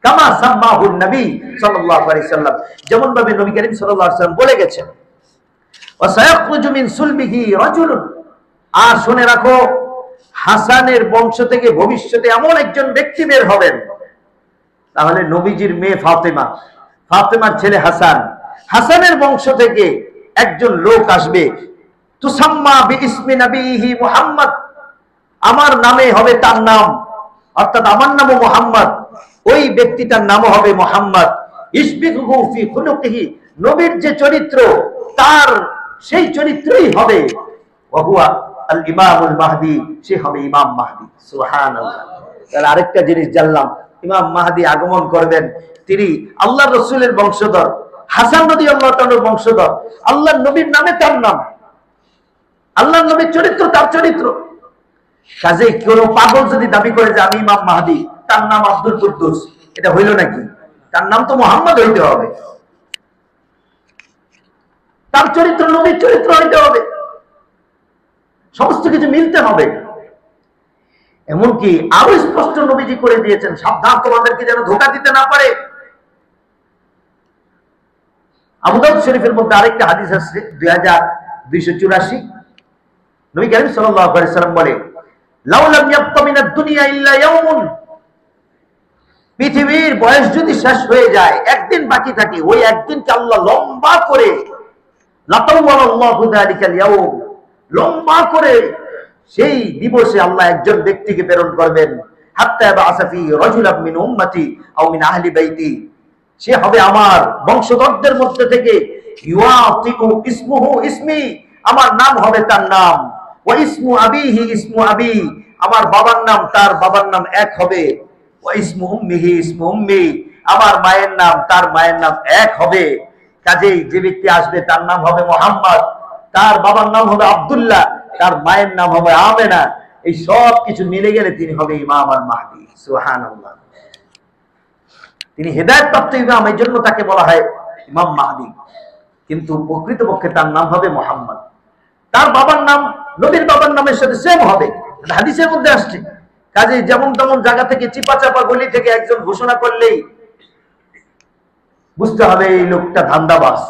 কামা সাম্মাহু নবী সাল্লাল্লাহু আলাইহি সাল্লাম, যেমন ভাবে নবী করিম সাল্লাল্লাহু আলাইহি সাল্লাম বলে গেছেন, ওয়া সায়াখরুজু মিন সুলবিহি রাজুলুন, আর শুনে রাখো হাসানের বংশ থেকে ভবিষ্যতে এমন একজন ব্যক্তি বের হবেন। তাহলে নবীজির মেয়ে ফাতেমা, ফাতেমার ছেলে হাসান, হাসানের বংশ থেকে একজন লোক আসবে, তুসাম্মা বিইসমি নবীহি মুহাম্মদ, আমার নামে হবে তার নাম, অর্থাৎ আমার নামও মুহাম্মদ, ওই ব্যক্তিটার নামও হবে মুহাম্মদ। ইসবিকুহু ফি খুলুকিহি, নবীর যে চরিত্র তার সেই চরিত্রই হবে। ওয়া হুয়া আল ইমামুল মাহদি, সে হবে ইমাম মাহদি। সুবহানাল্লাহ। তাহলে আরেকটা জিনিস জানলাম, ইমাম মাহদি আগমন করবেন, তিনি আল্লাহর রাসূলের বংশধর, হাসান রাদিয়াল্লাহু তাআলার বংশধর, আল্লাহর নবীর নামে তার নাম, আল্লাহর নবীর চরিত্র তার চরিত্র। কাজেই কোন পাগল যদি দাবি করে যে আমি ইমাম মাহদি, তার নাম আব্দুল কুদ্দুস, এটা হইল নাকি? তার নাম তো মুহাম্মদ হইতে হবে, তার চরিত্র নবীর চরিত্র হইতে হবে, সমস্ত কিছু মিলতে হবে। এমনকি আরো স্পষ্ট নবীজি করে দিয়েছেন, সাবধান তোমাদেরকে যেন ধোঁকা দিতে না পারে। আবু দাউদ শরীফের মধ্যে আরেকটা হাদিস আছে 2284, নবী করিম সাল্লাল্লাহু আলাইহি সাল্লাম বলে, লাউ লাম ইয়াবকা মিনাদ দুনিয়া ইল্লা ইয়াওমুন, পৃথিবীর বয়স যদি শেষ হয়ে যায়, একদিন বাকি থাকে, ওই একদিনকে আল্লাহ লম্বা করে, লাতাওয়াল্লাহু যালিকাল ইয়াওম, লম্বা করে সেই দিবসে আল্লাহ একজন ব্যক্তিকে প্রেরণ করবেন, হাত্তা বা'আসা ফি রাজুলাম মিন উম্মতি আও মিন আহলি বাইতি, সে হবে আমার বংশধরদের মধ্যে থেকে, ইউআতিকু ইসমুহু ইসমি, আমার নাম হবে তার নাম, ওয়া ইসমু আবিহি ইসমু আবি, আমার বাবার নাম তার বাবার নাম এক হবে, ওয়া ইসমু উম্মিহি ইসমু উম্মি, আমার মায়ের নাম তার মায়ের নাম এক হবে। কাজেই যে ব্যক্তি আসবে তার নাম হবে মুহাম্মদ, তার বাবার নাম হবে আব্দুল্লাহ, তার মায়ের নাম হবে আমেনা, এই সব কিছু মিলে গেলে তিনি হবে ইমাম আল মাহদি। সুবহানাল্লাহ। তিনি হেদায়েত প্রাপ্ত ইমাম, এই জন্য তাকে বলা হয় ইমাম মাহদি, কিন্তু প্রকৃতপক্ষে তার নাম হবে মুহাম্মদ, তার বাবার নাম নবীর বাবার নামের সাথে সেম হবে, হাদিসের মধ্যে আসছে। কাজে যেমন তেমন জায়গা থেকে, চিপা চাপা গলি থেকে একজন ঘোষণা করলেই বুঝতে হবে এই লোকটা ধান্দাবাজ,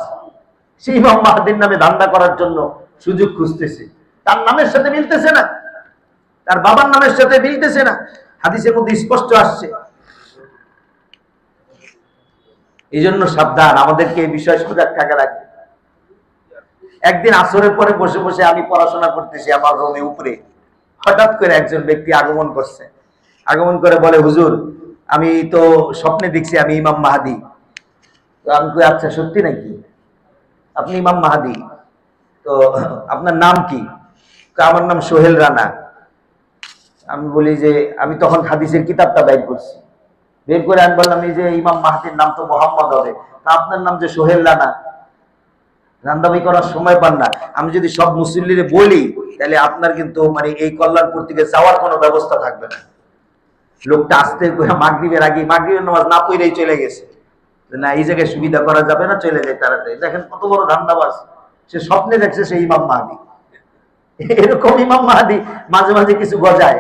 সে ইমাম মাহদির নামে ধান্দা করার জন্য সুযোগ খুঁজতেছে, তার নামের সাথে মিলতেছে না, তার বাবার নামের সাথে মিলতেছে না, হাদিসের মধ্যে স্পষ্ট আসছে। এই জন্য সাবধান, আমাদেরকে এই বিষয়ে সজাগ থাকা লাগবে। একদিন আসরের পরে বসে বসে আমি পড়াশোনা করতেছি আমার রুমে উপরে, হঠাৎ করে একজন ব্যক্তি আগমন করছে, আগমন করে বলে, হুজুর আমি তো স্বপ্নে দেখছি আমি ইমাম মাহদি। তো আমি কই, আচ্ছা সত্যি নাকি, আপনি ইমাম মাহদি? তো আপনার নাম কি? আমার নাম সোহেল রানা। আমি বলি যে আমি তখন হাদিসের কিতাবটা বের করছি, বের করে আমি বললাম, এই যে ইমাম মাহদির নাম তো মোহাম্মদ হবে, তা আপনার নাম যে সোহেল রানা, রান্দাবাই করার সময় পান না। আমি যদি সব মুসল্লিরে বলি তাহলে আপনার কিন্তু মানে এই কল্যাণপুর থেকে যাওয়ার কোনো ব্যবস্থা থাকবে না। লোকটা আসতে মাগরিবের আগে, মাগরিবের নামাজ না পড়েই চলে গেছে, না এই জায়গায় সুবিধা করা যাবে না, চলে যায় তাড়াতাড়ি। দেখেন কত বড় ধান্দাবাজ, সে স্বপ্নে দেখছে সে ইমাম মাহদি। এরকম ইমাম মাহদি মাঝে মাঝে কিছু গজায়।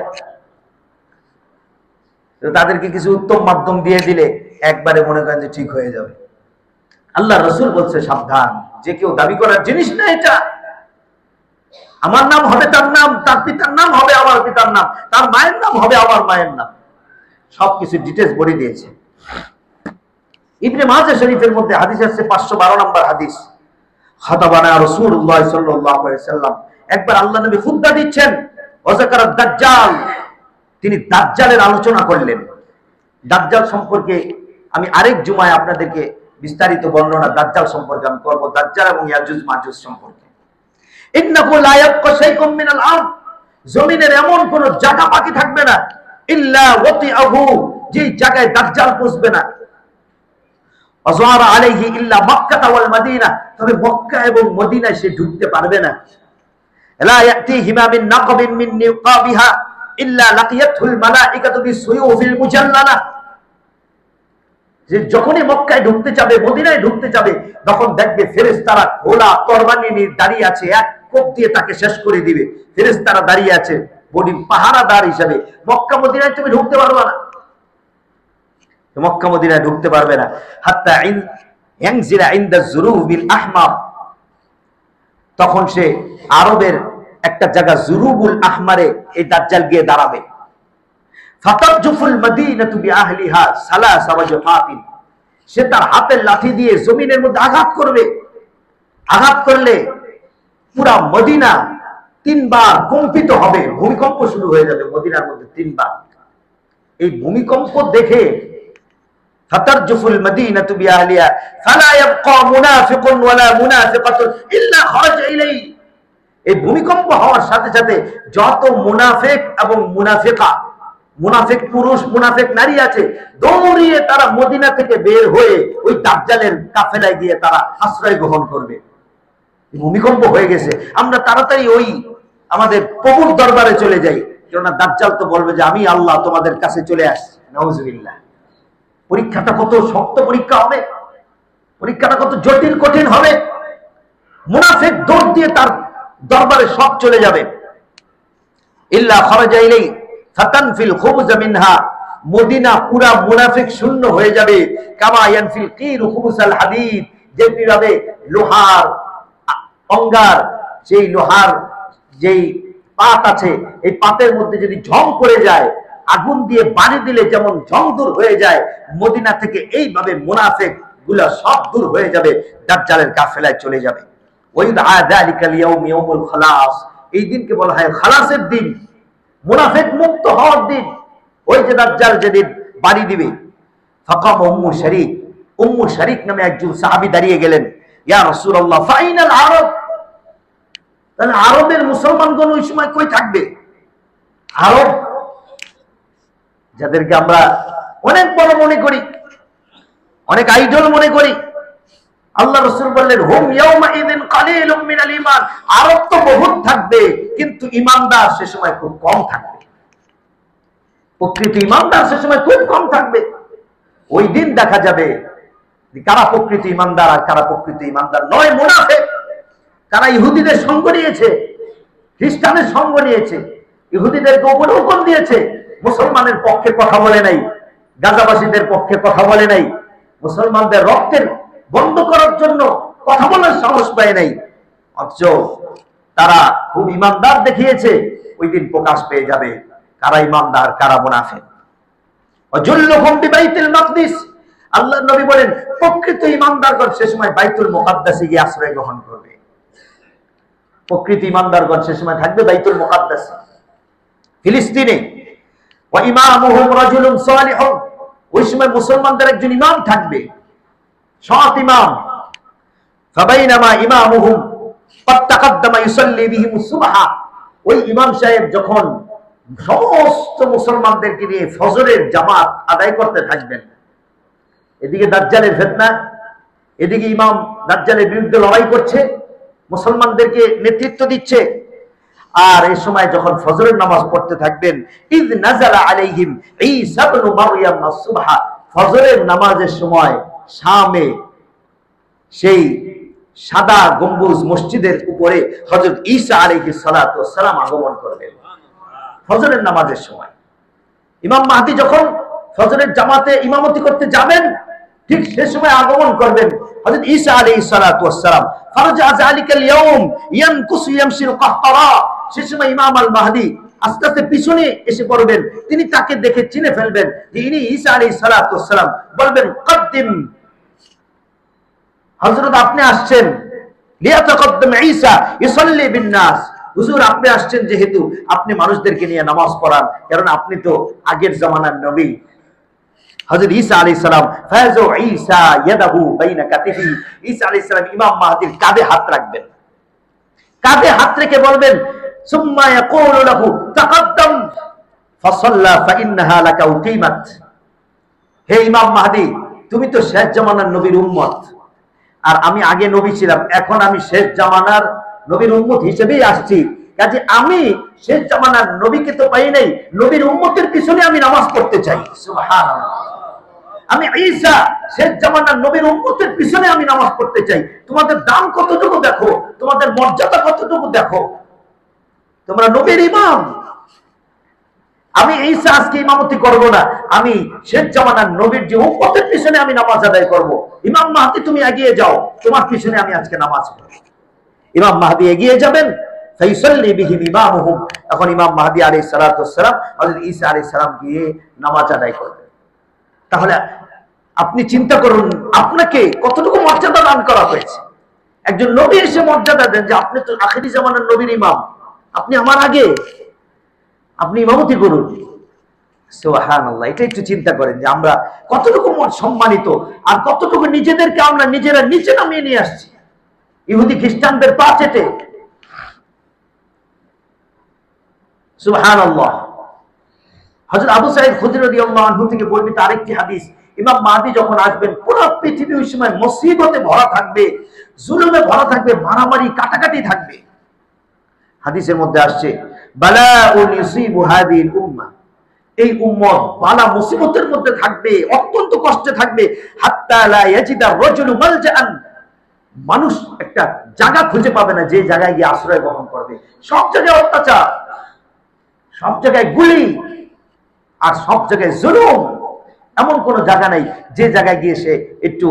তাদেরকে কিছু উত্তম মাধ্যম দিয়ে দিলে একবারে মনে করেন যে ঠিক হয়ে যাবে। আল্লাহ রসুল বলছে সাবধান, যে কেউ দাবি করার জিনিস না এটা। আমার নাম হবে তার নাম, তার পিতার নাম হবে আমার পিতার নাম, তার মায়ের নাম হবে আমার মায়ের নাম, সবকিছু ডিটেলস বলে দিয়েছে। ইবনে মাজাহ শরীফের মধ্যে হাদিস আছে 512 নম্বর হাদিস। খাতাবানা রাসূলুল্লাহ সাল্লাল্লাহু আলাইহি সাল্লাম, একবার আল্লাহ নবী খুতবা দিচ্ছেন, ওয়াযাকারা দাজ্জাল, তিনি দাজ্জালের আলোচনা করলেন। দাজ্জাল সম্পর্কে আমি আরেক জুমায় আপনাদেরকে বিস্তারিত বর্ণনা দাজ্জাল সম্পর্কে আমি করব, দাজ্জাল এবং ইয়াজুজ মাজুজ সম্পর্কে। ইন্নাহু লা ইয়াবকা শাইউম মিনাল আরদ, জমিনের এমন কোন জায়গা বাকি থাকবে না ইল্লা ওয়াতিআহু, যে জায়গায় দাজ্জাল পৌঁছবে না। আযহারা আলাইহি ইল্লা মক্কা ওয়াল মদিনা, তবে মক্কা এবং মদিনায় সে ঢুকতে পারবে না। লা ইয়াতিহিমা মিন নাকবিন মিন নিকাবিহা ইল্লা লাকিয়াতুল মালাইকাতু বিসুয়ুফিল মুজাল্লালা, যে যখনই মক্কায় ঢুকতে যাবে, মদিনায় ঢুকতে যাবে, তখন দেখবে ফেরেশতারা ঘোড়া তরবারি নিয়ে দাঁড়িয়ে আছে, এক কোপ দিয়ে তাকে শেষ করে দিবে। ফেরেশতারা দাঁড়িয়ে আছে বডি পাহারাদার হিসাবে। মক্কা মদিনায় তুমি ঢুকতে পারবে না, মক্কা মদিনায় ঢুকতে পারবে না। হাত্তা ইয়ানজিলা ইনদা যুরুবিল আহমার, তখন সে আরবের একটা জায়গা যুরুবুল আহমারে এই দাজ্জাল গিয়ে দাঁড়াবে। ফাতাজুফুল মদিনাতু বিআহলিহা সালাসা ওয়াজফাতিন, সে তার হাতের লাঠি দিয়ে জমিনের মধ্যে আঘাত করবে। আঘাত করলে পুরা মদিনা 3 বার কম্পিত হবে, ভূমিকম্প শুরু হয়ে যাবে মদিনার মধ্যে 3 বার। এই ভূমিকম্প দেখে ফাতারজুফুল মদিনাতু বিআহলিহা ফালা ইয়াবকা মুনাফিকুন ওয়ালা মুনাফিকাতুন ইল্লা খারাজা ইলাইহি, এই ভূমিকম্প হওয়ার সাথে সাথে যত মুনাফিক এবং মুনাফিকা, মুনাফিক পুরুষ মুনাফিক নারী আছে, দৌড়িয়ে তারা মদিনা থেকে বের হয়ে ওই দাজ্জালের কাফেলায় গিয়ে তারা আশ্রয় গ্রহণ করবে। ভূমিকম্প হয়ে গেছে, আমরা তাড়াতাড়ি ওই আমাদের প্রভুর দরবারে চলে যাই, কেননা দাজ্জাল তো বলবে যে আমি আল্লাহ তোমাদের কাছে চলে আসছি। নাউজুবিল্লাহ। পরীক্ষাটা কত শক্ত পরীক্ষা হবে, পরীক্ষাটা কত জটিল কঠিন হবে। মুনাফিক দৌড় দিয়ে তার দরবারে সব চলে যাবে। ইল্লা খারাজা ইলাইহি ফাতানফিল খুবুজ মিনহা, মদিনা পুরা মুনাফিক শূন্য হয়ে যাবে। কামা ইয়ানফিল কিরু খুবুসাল হাদিদ, যেমনি ভাবে লোহার অঙ্গার, সেই লোহার যেই পাত আছে, এই পাতের মধ্যে যদি ঝং পড়ে যায়, আগুন দিয়ে বাড়ি দিলে যেমন ঝং দূর হয়ে যায়, মদিনা থেকে এইভাবে মুনাফিক গুলা সব দূর হয়ে যাবে, দাজ্জালের কাফেলায় চলে যাবে। ওয়াইদা যালিকাল ইয়াউম ইয়াউমুল খালাস, এই দিনকে বলা হয় খালাসের দিন, মুনাফিক মুক্ত হওয়ার দিন। ওই যে দাজ্জাল যেদিন বাড়ি দিবে, ফাকাম উম্মু শারিক, উম্মু শারিক নামে একজন সাহাবী দাঁড়িয়ে গেলেন, ইয়া রাসূলুল্লাহ ফাইনাল আরব, তাহলে আরবের মুসলমানগণ ওই সময় কই থাকবে? আরব যাদেরকে আমরা অনেক বড় মনে করি, অনেক আইডল মনে করি, আল্লাহ রাসূল বললেন হুম ইয়াউমা ইযিন কালিলুম মিনাল ঈমান, আরব তো বহুত থাকবে, কিন্তু ঈমানদার সে সময় খুব কম থাকবে। প্রকৃত ঈমানদার সে সময় খুব কম থাকবে। ওই দিন দেখা যাবে কারা প্রকৃত ঈমানদার আর কারা প্রকৃত ঈমানদার নয়। মুনাফিক কারা ইহুদিদের সঙ্গ নিয়েছে, খ্রিস্টানের সঙ্গ নিয়েছে, ইহুদিদেরকে উপরে হুকুম দিয়েছে, মুসলমানের পক্ষে কথা বলে নাই, গাজাবাসীদের পক্ষে কথা বলে নাই, মুসলমানদের রক্তের বন্ধ করার জন্য কথা বলার সাহস পায় নাই, অথচ তারা খুব ইমানদার দেখিয়েছে। ওই দিন প্রকাশ পেয়ে যাবে কারা ইমানদার কারা মুনাফিক। ওয়াজুল্লুহুম বিবাইতুল মাকদিস, আল্লাহর নবী বলেন প্রকৃত ইমানদারগণ সে সময় বাইতুল মুকাদ্দাসে গিয়ে আশ্রয় গ্রহণ করবে। প্রকৃত ইমানদারগণ সে সময় থাকবে বাইতুল মুকাদ্দাসে ফিলিস্তিনে। ওয়া ইমামুহুম রাজুলুন সালিহুন, ওই সময় মুসলমানদের একজন ইমাম থাকবে, সৎ ইমাম। ফাবাইনামা ইমামুহুম ক্বাদ তাকাদ্দামা ইউসাল্লি বিহিমুস সুবহা, ওই ইমাম সাহেব যখন সমস্ত মুসলমানদেরকে নিয়ে ফজরের জামাত আদায় করতে থাকবেন, এদিকে দাজ্জালের ফিতনা, এদিকে ইমাম দাজ্জালের বিরুদ্ধে লড়াই করছে, মুসলমানদেরকে নেতৃত্ব দিচ্ছে। আর এই সময় যখন ফজরের নামাজ পড়তে থাকবেন, ইয নাযালা আলাইহিম ঈসা ইবনে মারইয়াম আস-সুবহা, ফজরের নামাজের সময় শামে সেই সাদা গম্বুজ মসজিদের উপরে হযরত ঈসা আলাইহিস সালাতু ওয়াস সালাম আগমন করবেন ফজরের নামাজের সময়। ইমাম মাহদী যখন ফজরের জামাতে ইমামতি করতে যাবেন, ঠিক সে সময় আগমন করবেন হযরত ঈসা আলাইহিস সালাতু ওয়াস সালাম। ফারজা যালিকাল ইয়াউম ইয়ানকুসু ইয়ামশিল কাহতারা, সে সময় ইমাম আল মাহদি আস্তে আস্তে পিছনে এসে পড়বেন, তিনি তাকে দেখে চিনে ফেলবেন যে ইনি ঈসা আলাইহিস সালাতু ওয়াস সালাম। বলবেন কদ্দিম, হযরত আপনি আসছেন, লিয়াতাকদ্দাম ঈসা ইসাল্লি বিন নাস, হুজুর আপনি আসছেন যেহেতু আপনি মানুষদেরকে নিয়ে নামাজ পড়ান, কারণ আপনি তো আগের জামানার নবী। হযরত ঈসা আলাইহিস সালাম ফায়াজু ঈসা ইয়াদাহু বাইনা কাতিফি, ঈসা আলাইহিস সালাম ইমাম মাহদির কাঁধে হাত রাখবেন, কাঁধে হাত রেখে বলবেন সুম্মা ইয়াকুলু লাহু তাকাদ্দাম ফাসাল্লা ফাইন্নাহা লাকা উকিমাত, হে ইমাম মাহদি তুমি তো শেষ জামানার নবীর উম্মত, আর আমি আগে নবী ছিলাম, এখন আমি শেষ জামানার নবীর উম্মত হিসেবেই আসছি, কাজে আমি শেষ জামানার নবীকে তো পাই নাই, নবীর উম্মতের পিছনে আমি নামাজ পড়তে চাই। সুবহানাল্লাহ, আমি ঈসা শেষ জামানার নবীর উম্মতের পিছনে আমি নামাজ পড়তে চাই। তোমাদের দাম কতটুকু দেখো, তোমাদের মর্যাদা কতটুকু দেখো, তোমরা নবীর ইমাম। আমি ঈসা আজকে ইমামতি করব না, আমি শেষ জামানার নবীর যে উম্মতের পিছনে আমি নামাজ আদায় করব। ইমাম মাহদি তুমি এগিয়ে যাও, তোমার পিছনে আমি আজকে নামাজ পড়ব। ইমাম মাহদি এগিয়ে যাবেন, ফাইসাল্লি বিহিম ইমামুহুম, এখন ইমাম মাহদি আলাইহিস সালাতু ওয়াস সালাম হযরত ঈসা আলাইহিস সালাম গিয়ে নামাজ আদায় করবেন। তাহলে আপনি চিন্তা করুন আপনাকে কতটুকু মর্যাদা দান করা হয়েছে। একজন নবী এসে মর্যাদা দেন যে আপনি তো আখিরি জামানার নবীর ইমাম, আপনি আমার আগে, আপনি ইমামতি করুন। সুবহানাল্লাহ, এটা একটু চিন্তা করেন যে আমরা কতটুকু সম্মানিত, আর কতটুকু নিজেদেরকে আমরা নিজেরা নিচে নামিয়ে নিয়ে আসছি ইহুদি খ্রিস্টানদের পা চেটে। সুবহানাল্লাহ। হযরত আবু সাঈদ খুদরি রাদিয়াল্লাহু আনহু থেকে বর্ণিত আরেকটি হাদিস, ইমাম মাহদি যখন আসবেন পুরো পৃথিবী ওই সময় মুসিবতে ভরা থাকবে, জুলুমে ভরা থাকবে, মারামারি কাটাকাটি থাকবে। হাদিসের মধ্যে আসছে বালাউন ইউসিবু হাদিহিল উম্মাহ, এই উম্মত বালা মুসিবতের মধ্যে থাকবে, অত্যন্ত কষ্টে থাকবে। হাত্তা লা ইয়াজিদা রাজুলু মালজাআন, মানুষ একটা জায়গা খুঁজে পাবে না যে জায়গায় গিয়ে আশ্রয় গ্রহণ করবে। সব জায়গায় অত্যাচার, সব জায়গায় গুলি, আর সব জায়গায় জুলুম। এমন কোন জায়গা নাই যে জায়গায় গিয়ে সে একটু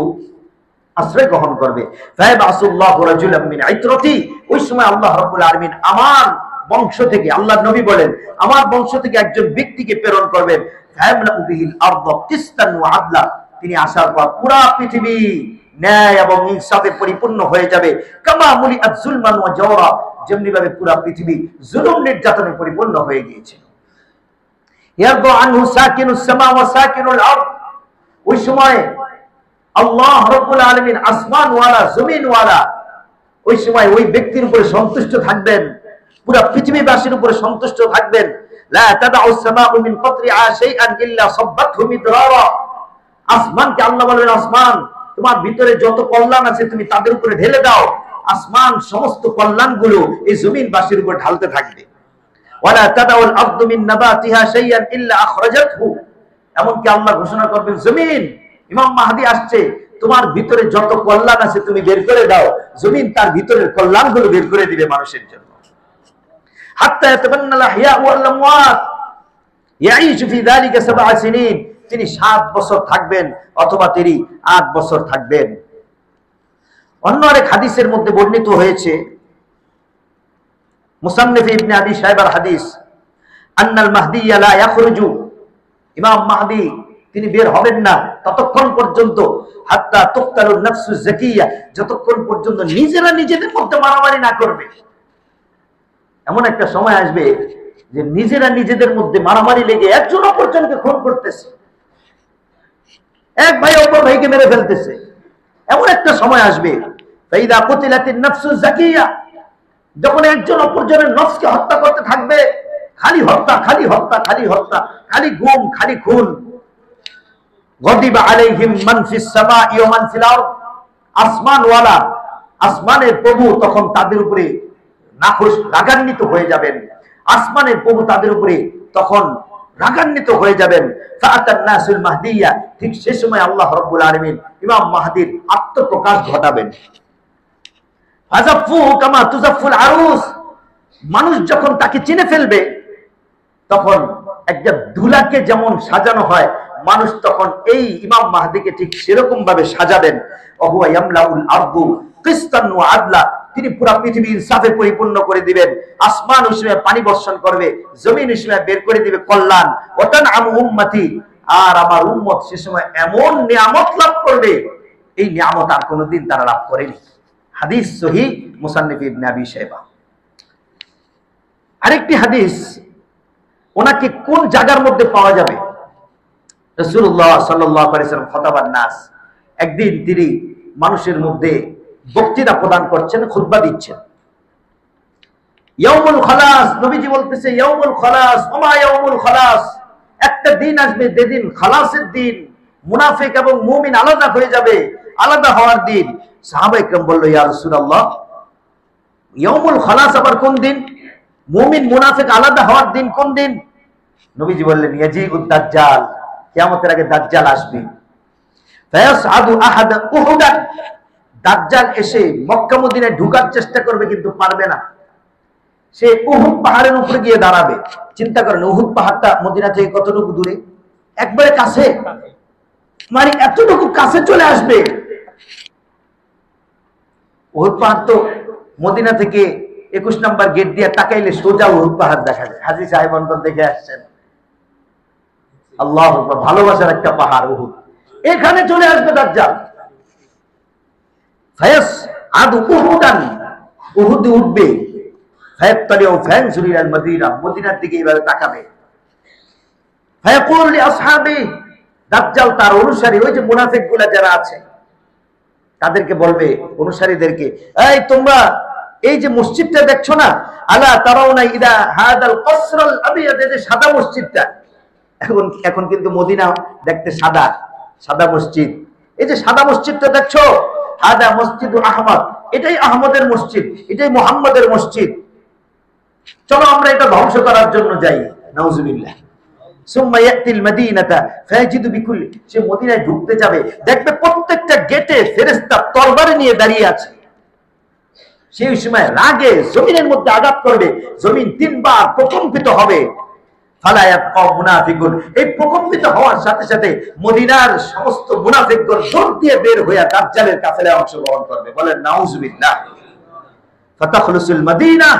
আশ্রয় গ্রহণ করবে। ফায়াবাসুল্লাহু রাজুলাম মিন ইতরতি, ওই সময় আল্লাহ রাব্বুল আলামিন আমার বংশ থেকে, আল্লাহর নবী বলেন আমার বংশ থেকে একজন ব্যক্তিকে প্রেরণ করবেন। ফায়ামলাউ বিহিল আরদ কিসতান ওয়া আদলা, তিনি আসার পর পুরো পৃথিবী ন্যায় এবং ইনসাফে পরিপূর্ণ হয়ে যাবে। কামা মুলিআত যুলমান ওয়া জাওরা, যেমনি ভাবে পুরো পৃথিবী জুলুম নির্যাতনে পরিপূর্ণ হয়ে গিয়েছিল। ইয়ারদু আনহু সাকিনুস সামা ওয়া সাকিনুল আরদ, ওই সময় আল্লাহ রাব্বুল আলামিন আসমান ওয়ালা জমিন ওয়ালা ওই সময় ওই ব্যক্তির উপরে সন্তুষ্ট থাকবেন, পুরো পৃথিবীবাসীর উপরে সন্তুষ্ট থাকবেন। লা তাদাউস সামাউ মিন কতরিআ শাইআন ইল্লা সাব্বাতহু মিদরারা, আসমানকে আল্লাহ বলবেন আসমান তোমার ভিতরে যত কল্যাণ আছে তুমি তাদের উপরে ঢেলে দাও, আসমান সমস্ত কল্যাণগুলো এই জমিনবাসীর উপর ঢালতে থাকবে। ওয়ালা তাদাউল আরদু মিন নাবাতিহা শাইআন ইল্লা আখরাজাতহু, এমনকি আল্লাহ ঘোষণা করবেন জমিন ইমাম মাহদি আসছে, তোমার ভিতরে যত কল্যাণ আছে তুমি বের করে দাও, জমিন তার ভিতরের কল্যাণগুলো বের করে দিবে মানুষের জন্য। হাত্তা ইয়াতাবান্নাল আহইয়া ওয়াল আমওয়াত ইয়াঈশু ফি যালিকা 7 সিনিন, তিনি 7 বছর থাকবেন অথবা তিনি 8 বছর থাকবেন। অন্য আরেক হাদিসের মধ্যে বর্ণিত হয়েছে, মুসান্নিফ ইবনে আবি শাইবার হাদিস, আন্নাল মাহদি লা ইয়াখরুজু, ইমাম মাহদি তিনি বের হবেন না ততক্ষণ পর্যন্ত, হাত্তা তুকতালুন নাফসুজ যাকিয়া, যতক্ষণ পর্যন্ত নিজেরা নিজেদের মধ্যে মারামারি না করবে। এমন একটা সময় আসবে যে নিজেরা নিজেদের মধ্যে মারামারি লেগে একজন অপরজনকে খুন করতেছে, এক ভাই অপর ভাইকে মেরে ফেলতেছে। এমন একটা সময় আসবে ফাইদা কুতিলাতিন নাফসুজ যাকিয়া, যখন একজন অপরজনের নফসকে হত্যা করতে থাকবে, খালি হত্যা খালি হত্যা খালি হত্যা, খালি গুম খালি খুন। গদিবা আলাইহিম মান ফিস সামাই ওয়া মান ফিল আরদ, আসমান ওয়ালা, আসমানের প্রভু তখন তাদের উপরে নাখোশ রাগান্বিত হয়ে যাবেন, আসমানের প্রভু তাদের উপরে তখন রাগান্বিত হয়ে যাবেন। ফাআতান নাসুল মাহদিয়া, ঠিক সেই সময় আল্লাহ রাব্বুল আলামিন ইমাম মাহদির আত্মপ্রকাশ ঘটাবেন। ফাযাফু কামা তুযাফুল আরুস, মানুষ যখন তাকে চিনে ফেলবে তখন একটা দুলাকে যেমন সাজানো হয় মানুষ তখন এই ইমাম মাহদিকে ঠিক সেরকম ভাবে সাজাবেন। ওহুয়া ইয়ামলাউল আরদু কিসতান ওয়া আদলা, তিনি পুরো পৃথিবী ইনসাফে পরিপূর্ণ করে দিবেন। আসমান উসমে পানি বর্ষণ করবে, জমিন উসমে বের করে দিবে কল্যাণ। ওয়াতান আমু উম্মতি, আর আমার উম্মত সে সময় এমন নিয়ামত লাভ করবে, এই নিয়ামত আর কোনোদিন তারা লাভ করেনি। হাদিস সহিহ মুসান্নিফ ইবনে আবি শাইবা। আরেকটি হাদিস, ওনাকে কোন জায়গার মধ্যে পাওয়া যাবে? রাসূলুল্লাহ সাল্লাল্লাহু আলাইহি ওয়াসাল্লাম খুতবার নাস, একদিন তিনি মানুষের মধ্যে বক্তৃতা প্রদান করছেন, খুতবা দিচ্ছেন। ইয়াউমুল খালাস, নবীজি বলতেছে ইয়াউমুল খালাস, ওমা ইয়াউমুল খালাস, একটা দিন আসবে যেদিন খালাসের দিন, মুনাফিক এবং মুমিন আলাদা হয়ে যাবে, আলাদা হওয়ার দিন। সাহাবায়ে কেরাম বলল, ইয়া রাসূলুল্লাহ, ইয়াউমুল খালাস আবার কোন দিন? মুমিন মুনাফিক আলাদা হওয়ার দিন কোন দিন? নবীজি বললেন, ইয়াজিউদ দাজ্জাল, কিয়ামতের আগে দাজ্জাল আসবে। ফায়াসআদু আহাদ উহুদান, দাজ্জাল এসে মক্কা মদিনায় ঢোকার চেষ্টা করবে কিন্তু পারবে না। সে উহুদ পাহাড়ের উপরে গিয়ে দাঁড়াবে। চিন্তা করেন, উহুদ পাহাড়টা মদিনা থেকে কতটুকু দূরে? একবারে কাছে, মানে এতটুকু কাছে চলে আসবে। উহুদ পাহাড় তো মদিনা থেকে 21 নম্বর গেট দিয়ে তাকাইলে সোজা উহুদ পাহাড় দেখা যায়। হাজী সাহেব অন্তর দেখে আসছেন। আল্লাহু আকবার, ভালোবাসার একটা পাহাড় উহুদ, এখানে চলে আসবে দাজ্জাল। ফায়াসআদু উহুদান, উহুদে উঠবে। ফায়াত্তালিউ ফায়ানজুরু ইলাল মদিনা, মদিনার দিকে এইভাবে তাকাবে। ফায়াকুলু লিআসহাবি, দাজ্জাল তার অনুসারী, ওই যে মুনাফিকগুলা যারা আছে তাদেরকে বলবে, অনুসারীদেরকে, এই তোমরা এই যে মসজিদটা দেখছো না, আলা তারাউনা ইদা হাদাল কসরাল আবিয়াদ, এই যে সাদা মসজিদটা, এখন কিন্তু মদিনা দেখতে সাদা সাদা মসজিদ, এই যে সাদা মসজিদটা দেখছো, হাদা মসজিদু আহমদ, এটাই আহমদের মসজিদ, এটাই মুহাম্মাদের মসজিদ। চলো আমরা এটা ধ্বংস করার জন্য যাই। নাউজুবিল্লাহ। সুম্মা ইয়াতিল মাদিনাতা ফায়াজিদু বিকুল্লি, সে মদিনায় ঢুকতে যাবে, দেখবে প্রত্যেকটা গেটে ফেরেশতা তরবারি নিয়ে দাঁড়িয়ে আছে। সেই সময় রাগে জমিনের মধ্যে আঘাত করবে, জমিন 3 বার প্রকম্পিত হবে। ফালা ইয়াবকা মুনাফিকুন, এই প্রকম্পিত হওয়ার সাথে সাথে মদিনার সমস্ত মুনাফিকগণ দৌড় দিয়ে বের হয়ে দাজ্জালের কাফেলায় অংশগ্রহণ করবে। বলেন নাউজুবিল্লাহ। ফাতাখলুসুল মাদিনা,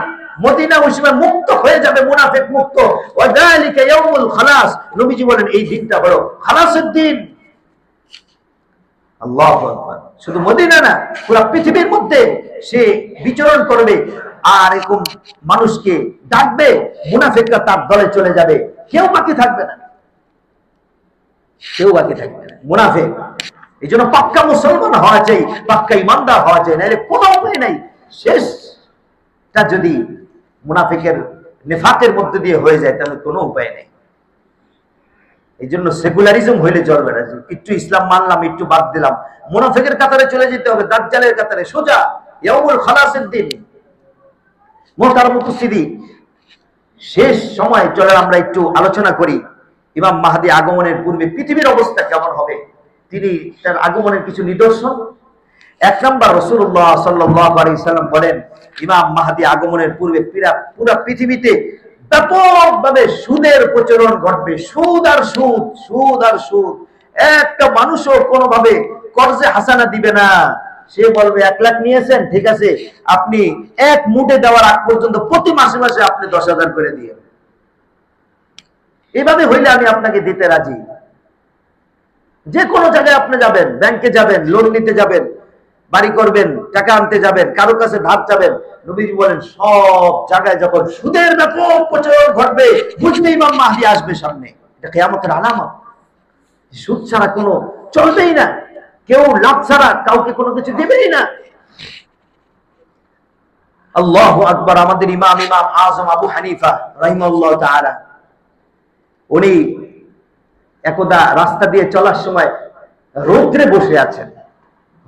মদিনা ওই সময় মুক্ত হয়ে যাবে, মুনাফিক মুক্ত। ওয়াযালিকা ইয়াউমুল খালাস, নবীজি বলেন এই দিনটা হলো খালাসের দিন। আল্লাহু আকবার। শুধু মদিনা না, পুরো পৃথিবীর মধ্যে সে বিচরণ করবে, আর এরকম মানুষকে ডাকবে, মুনাফিকরা তার দলে চলে যাবে, কেউ বাকি থাকবে না, কেউ বাকি থাকবে না মুনাফিক। এই জন্য পাক্কা মুসলমান হওয়া চাই, পাক্কা ইমানদার হওয়া চাই, নাহলে কোনো উপায় নাই। শেষটা যদি মুনাফিকের নিফাকের মধ্যে দিয়ে হয়ে যায় তাহলে কোনো উপায় নেই। এই জন্য সেকুলারিজম হইলে চলবে না, একটু ইসলাম মানলাম একটু বাদ দিলাম, মুনাফিকের কাতারে চলে যেতে হবে, দাজ্জালের কাতারে সোজা ইয়াউমুল খালাসের দিন। মুহতারাম উপস্থিতি, শেষ সময় চলে আমরা একটু আলোচনা করি ইমাম মাহদী আগমনের পূর্বে পৃথিবীর অবস্থা কেমন হবে, তিনি তার আগমনের কিছু নিদর্শন। 1 নম্বর, রাসূলুল্লাহ সাল্লাল্লাহু আলাইহি ওয়াসাল্লাম বলেন, ইমাম মাহদী আগমনের পূর্বে পুরো পৃথিবীতে ব্যাপকভাবে সুদের প্রচলন ঘটবে। সুদ আর সুদ, সুদ আর সুদ। একটা মানুষও কোনোভাবে কর্জে হাসানা দিবে না। সে বলবে 1 লাখ নিয়েছেন, ঠিক আছে, আপনি 1 মুঠে দেওয়ার আগ পর্যন্ত প্রতি মাসে মাসে আপনি 10,000 করে দিয়ে, এভাবে হইলে আমি আপনাকে দিতে রাজি। যে কোনো জায়গায় আপনি যাবেন, ব্যাংকে যাবেন, লোন নিতে যাবেন, বাড়ি করবেন, টাকা আনতে যাবেন, কারো কাছে ধার যাবেন, নবীজি বলেন সব জায়গায় যখন সুদের ব্যাপক প্রচলন ঘটবে, বুঝবে ইমাম মাহদী আসবে সামনে। এটা কিয়ামতের আলামত। সুদ ছাড়া কোনো চলবেই না, কেউ লাভ ছাড়া কাউকে কোনো কিছু দেবেই না। আল্লাহু আকবার। আমাদের ইমাম আযম আবু হানিফা রাহিমাহুল্লাহ তাআলা, উনি একদা রাস্তা দিয়ে চলার সময় রৌদ্রে বসে আছেন,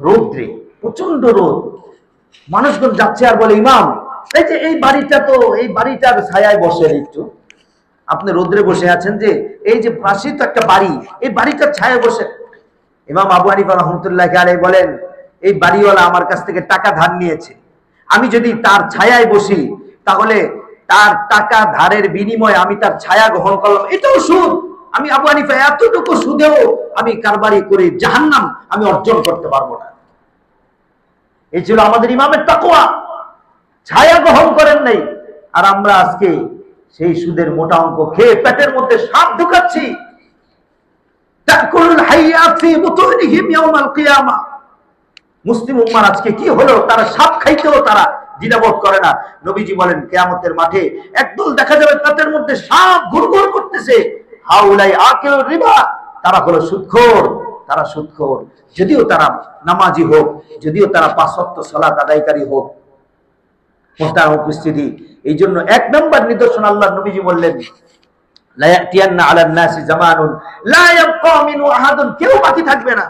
রৌদ্রে, প্রচন্ড রোদ। মানুষজন যাচ্ছে আর বলে, ইমাম এই যে এই বাড়িটা, তো এই বাড়িটার ছায়ায় বসেন একটু, আপনি রৌদ্রে বসে আছেন, যে এই যে পাশে তো একটা বাড়ি, এই বাড়িটার ছায়ায় বসেন। ইমাম আবু হানিফা রাহমাতুল্লাহি আলাইহি বলেন, এই বাড়িওয়ালা আমার কাছ থেকে টাকা ধার নিয়েছে, আমি যদি তার ছায়ায় বসি তাহলে তার টাকা ধারের বিনিময়ে আমি তার ছায়া গ্রহণ করলাম, এটাও সুদ। আমি আবু হানিফা এতটুকু সুদেও আমি কারবারি করে জাহান্নাম আমি অর্জন করতে পারবো না। এই ছিল আমাদের ইমামের তাকওয়া, ছায়া গ্রহণ করেন নাই। আর আমরা আজকে সেই সুদের মোটা অঙ্ক খেয়ে পেটের মধ্যে সাপ ঢুকাচ্ছি। তাকুলুল হাইয়াত ফি বুতুনিহিম ইয়াউমাল কিয়ামা। মুসলিম উম্মার আজকে কি হলো, তারা সাপ খাইতেও তারা দ্বিধাবোধ করে না। নবীজি বলেন কিয়ামতের মাঠে একদল দেখা যাবে পেটের মধ্যে সাপ ঘুরঘুর করতেছে, হাউলাই আকিল রিবা, তারা হলো সুদখোর, তারা সুদখোর, যদিও তারা নামাজি হোক, যদিও তারা 5 ওয়াক্ত সালাত আদায়কারী হোক। মুহতারাম উপস্থিতি, এই জন্য 1 নম্বর নিদর্শন আল্লাহ নবীজি বললেন, লা ইয়াতিয়ান্না আলান নাসি জামানুন লা ইয়াবকা মিনহু আহাদুন, কেউ বাকি থাকবে না,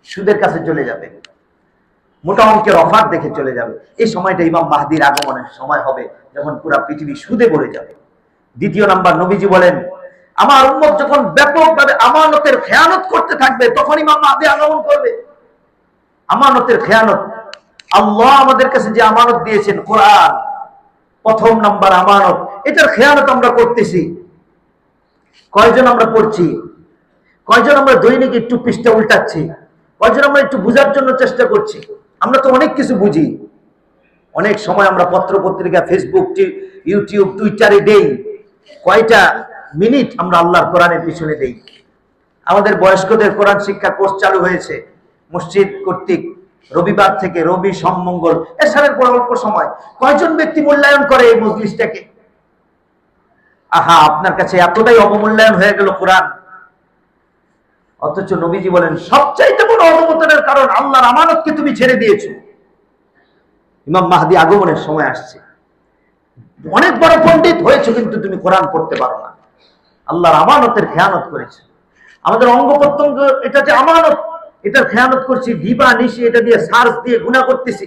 সুদের কাছে চলে যাবে, মোটা অঙ্কের অফার দেখে চলে যাবে। এই সময়টা ইমাম মাহদির আগমনের সময় হবে, যখন পুরো পৃথিবী সুদে ভরে যাবে। 2 নাম্বার নবীজি বলেন, আমার উম্মত যখন ব্যাপকভাবে আমানতের খেয়ানত করতে থাকবে, তখন ইমাম মাহদি আগমন করবে। আমানতের খেয়ানত, আল্লাহ আমাদের কাছে যে আমানত দিয়েছেন কোরআন, 1 নাম্বার আমানত, এটার খেয়ানত আমরা করতেছি। কয়জন আমরা পড়ছি, কয়জন আমরা দৈনিক একটু পৃষ্ঠা উল্টাচ্ছি, কয়জন আমরা একটু বুঝার জন্য চেষ্টা করছি। আমরা তো অনেক কিছু বুঝি, অনেক সময় আমরা পত্র পত্রিকা, ফেসবুক, ইউটিউব, টুইটারে দেই, কয়টা মিনিট আমরা আল্লাহর কোরআনের পিছনে দেই। আমাদের বয়স্কদের কোরআন শিক্ষা কোর্স চালু হয়েছে মসজিদ কর্তৃক, রবিবার থেকে, রবি সোম মঙ্গল, এসারের পর অল্প সময়। কয়জন ব্যক্তি মূল্যায়ন করে এই মজলিসটাকে? আহা, আপনার কাছে এতটাই অবমূল্যায়ন হয়ে গেল কোরআন। অথচ নবীজি বলেন সবচাইতে বড় অবমূল্যায়নের কারণ আল্লাহর আমানতকে তুমি ছেড়ে দিয়েছো। ইমাম মাহদি আগমনের সময় আসছে, অনেক বড় পণ্ডিত হয়েছে, কিন্তু তুমি কোরআন পড়তে পারো না, আল্লাহর আমানতের খেয়ানত করেছে। আমাদের অঙ্গ প্রত্যঙ্গ, এটা যে আমানত, এটার খেয়ানত করছি, দিবা নিশি এটা দিয়ে সার্চ দিয়ে গুনাহ করতেছি।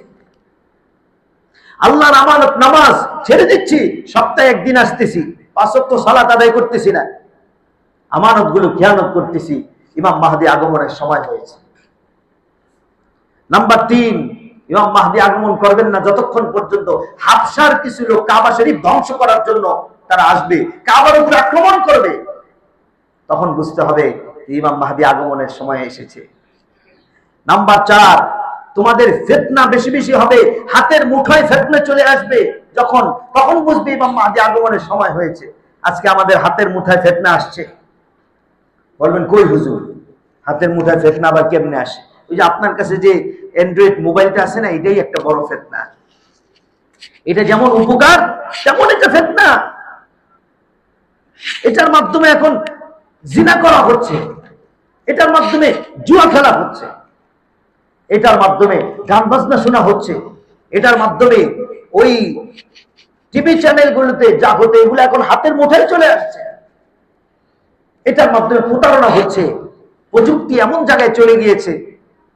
আল্লাহর আমানত নামাজ ছেড়ে দিচ্ছি, সপ্তাহে 1 দিন আসতেছি, 5 ওয়াক্ত সালাত আদায় করতেছি না, আমানত গুলো খেয়ানত করতেছি। ইমাম মাহদি আগমনের সময় হয়েছে। নাম্বার 3, ইমাম মাহদি আগমন করবেন না যতক্ষণ পর্যন্ত হাবশার কিছু লোক কাবা শরীফ ধ্বংস করার জন্য তারা আসবে, কাবার উপর আক্রমণ করবে, তখন বুঝতে হবে ইমাম মাহদি আগমনের সময় এসেছে। নাম্বার 4, তোমাদের ফিতনা বেশি বেশি হবে, হাতের মুঠোয় ফিতনা চলে আসবে যখন, তখন বুঝবে ইমাম মাহদি আগমনের সময় হয়েছে। আজকে আমাদের হাতের মুঠোয় ফিতনা আসছে। বলবেন কই হুজুর, হাতের মুঠোয় ফিতনা আবার কেমনে আসে? ওই যে আপনার কাছে যে অ্যান্ড্রয়েড মোবাইলটা আছে না, এটাই একটা বড় ফিতনা। এটা যেমন উপকার, তেমন এটা ফিতনা। এটার মাধ্যমে এখন জিনা করা হচ্ছে, এটার মাধ্যমে জুয়া খেলা হচ্ছে, এটার মাধ্যমে গান বাজনা শোনা হচ্ছে, এটার মাধ্যমে ওই টিভি চ্যানেলগুলোতে যা হতো এগুলো এখন হাতের মুঠোয় চলে আসছে। এটার মাধ্যমে প্রতারণা হচ্ছে। প্রযুক্তি এমন জায়গায় চলে গিয়েছে,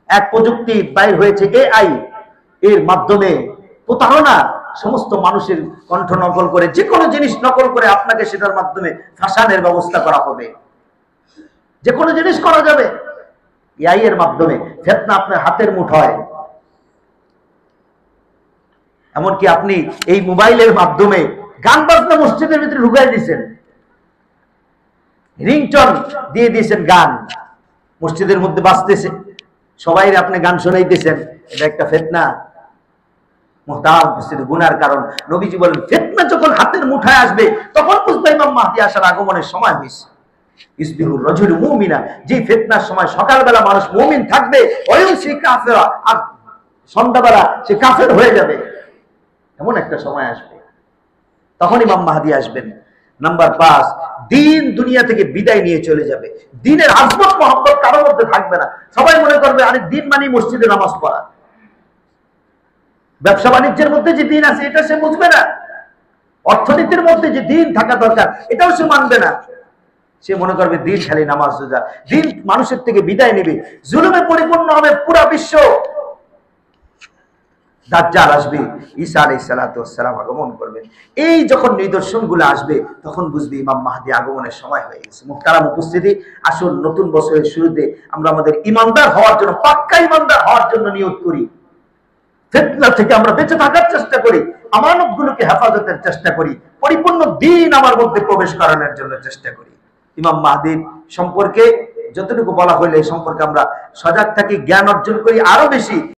এক প্রযুক্তি বাইর হয়েছে AI, এর মাধ্যমে প্রতারণা, সমস্ত মানুষের কণ্ঠ নকল করে, যে কোনো জিনিস নকল করে আপনাকে সেটার মাধ্যমে ফাঁসানোর ব্যবস্থা করা হবে। যে কোনো জিনিস করা যাবে AI এর মাধ্যমে। ফিতনা আপনার হাতের মুঠোয়। এমনকি আপনি এই মোবাইলের মাধ্যমে গান বাজনা মসজিদের ভিতরে ঢুকাই দিয়েছেন, রিংটোন দিয়ে দিয়েছেন, গান মসজিদের মধ্যে বাজতেছে, সবাই আপনি গান শোনাইতেছেন, এটা একটা ফিতনা। মুহতারাম উপস্থিতি, গুনার কারণ। নবীজি বলেন ফিতনা যখন হাতের মুঠায় আসবে, তখন বুঝবে ইমাম মাহদি আসার আগমনের সময় হয়েছে। ইসবিহুর রাজুলু মুমিনা, যে ফিতনার সময় সকালবেলা মানুষ মুমিন থাকবে, ওয়ায়ুমসি কাফিরা, আর সন্ধ্যাবেলা সে কাফের হয়ে যাবে, এমন একটা সময় আসবে, তখন ইমাম মাহদি আসবেন। নাম্বার 5, দিন দুনিয়া থেকে বিদায় নিয়ে চলে যাবে। দিনের আজমত মহব্বত কারোর মধ্যে থাকবে না। সবাই মনে করবে আরে দিন মানে মসজিদে নামাজ পড়া। ব্যবসা বাণিজ্যের মধ্যে যে দিন আছে এটা সে বুঝবে না, অর্থনীতির মধ্যে যে দিন থাকা দরকার এটাও সে মানবে না। সে মনে করবে দিন খালি নামাজ রোজা। দিন মানুষের থেকে বিদায় নেবে, জুলুমে পরিপূর্ণ হবে পুরো বিশ্ব। দাজ্জাল আসবে, ঈসা আলাইহিস সালাতু ওয়াস সালাম আগমন করবেন। এই যখন নিদর্শনগুলো আসবে, তখন বুঝবে ইমাম মাহদি আগমনের সময় হয়ে গেছে। মুহতারাম উপস্থিতি, আসুন নতুন বছরের শুরুতে আমরা আমাদের ইমানদার হওয়ার জন্য, পাক্কা ইমানদার হওয়ার জন্য নিয়ত করি। ফিতনা থেকে আমরা বেঁচে থাকার চেষ্টা করি, আমানতগুলোকে হেফাজতের চেষ্টা করি, পরিপূর্ণ দ্বীন আমার মধ্যে প্রবেশ করানোর জন্য চেষ্টা করি। ইমাম মাহদীর সম্পর্কে যতটুকু বলা হইলে সম্পর্কে আমরা সজাগ থাকি, জ্ঞান অর্জন করি আরো বেশি।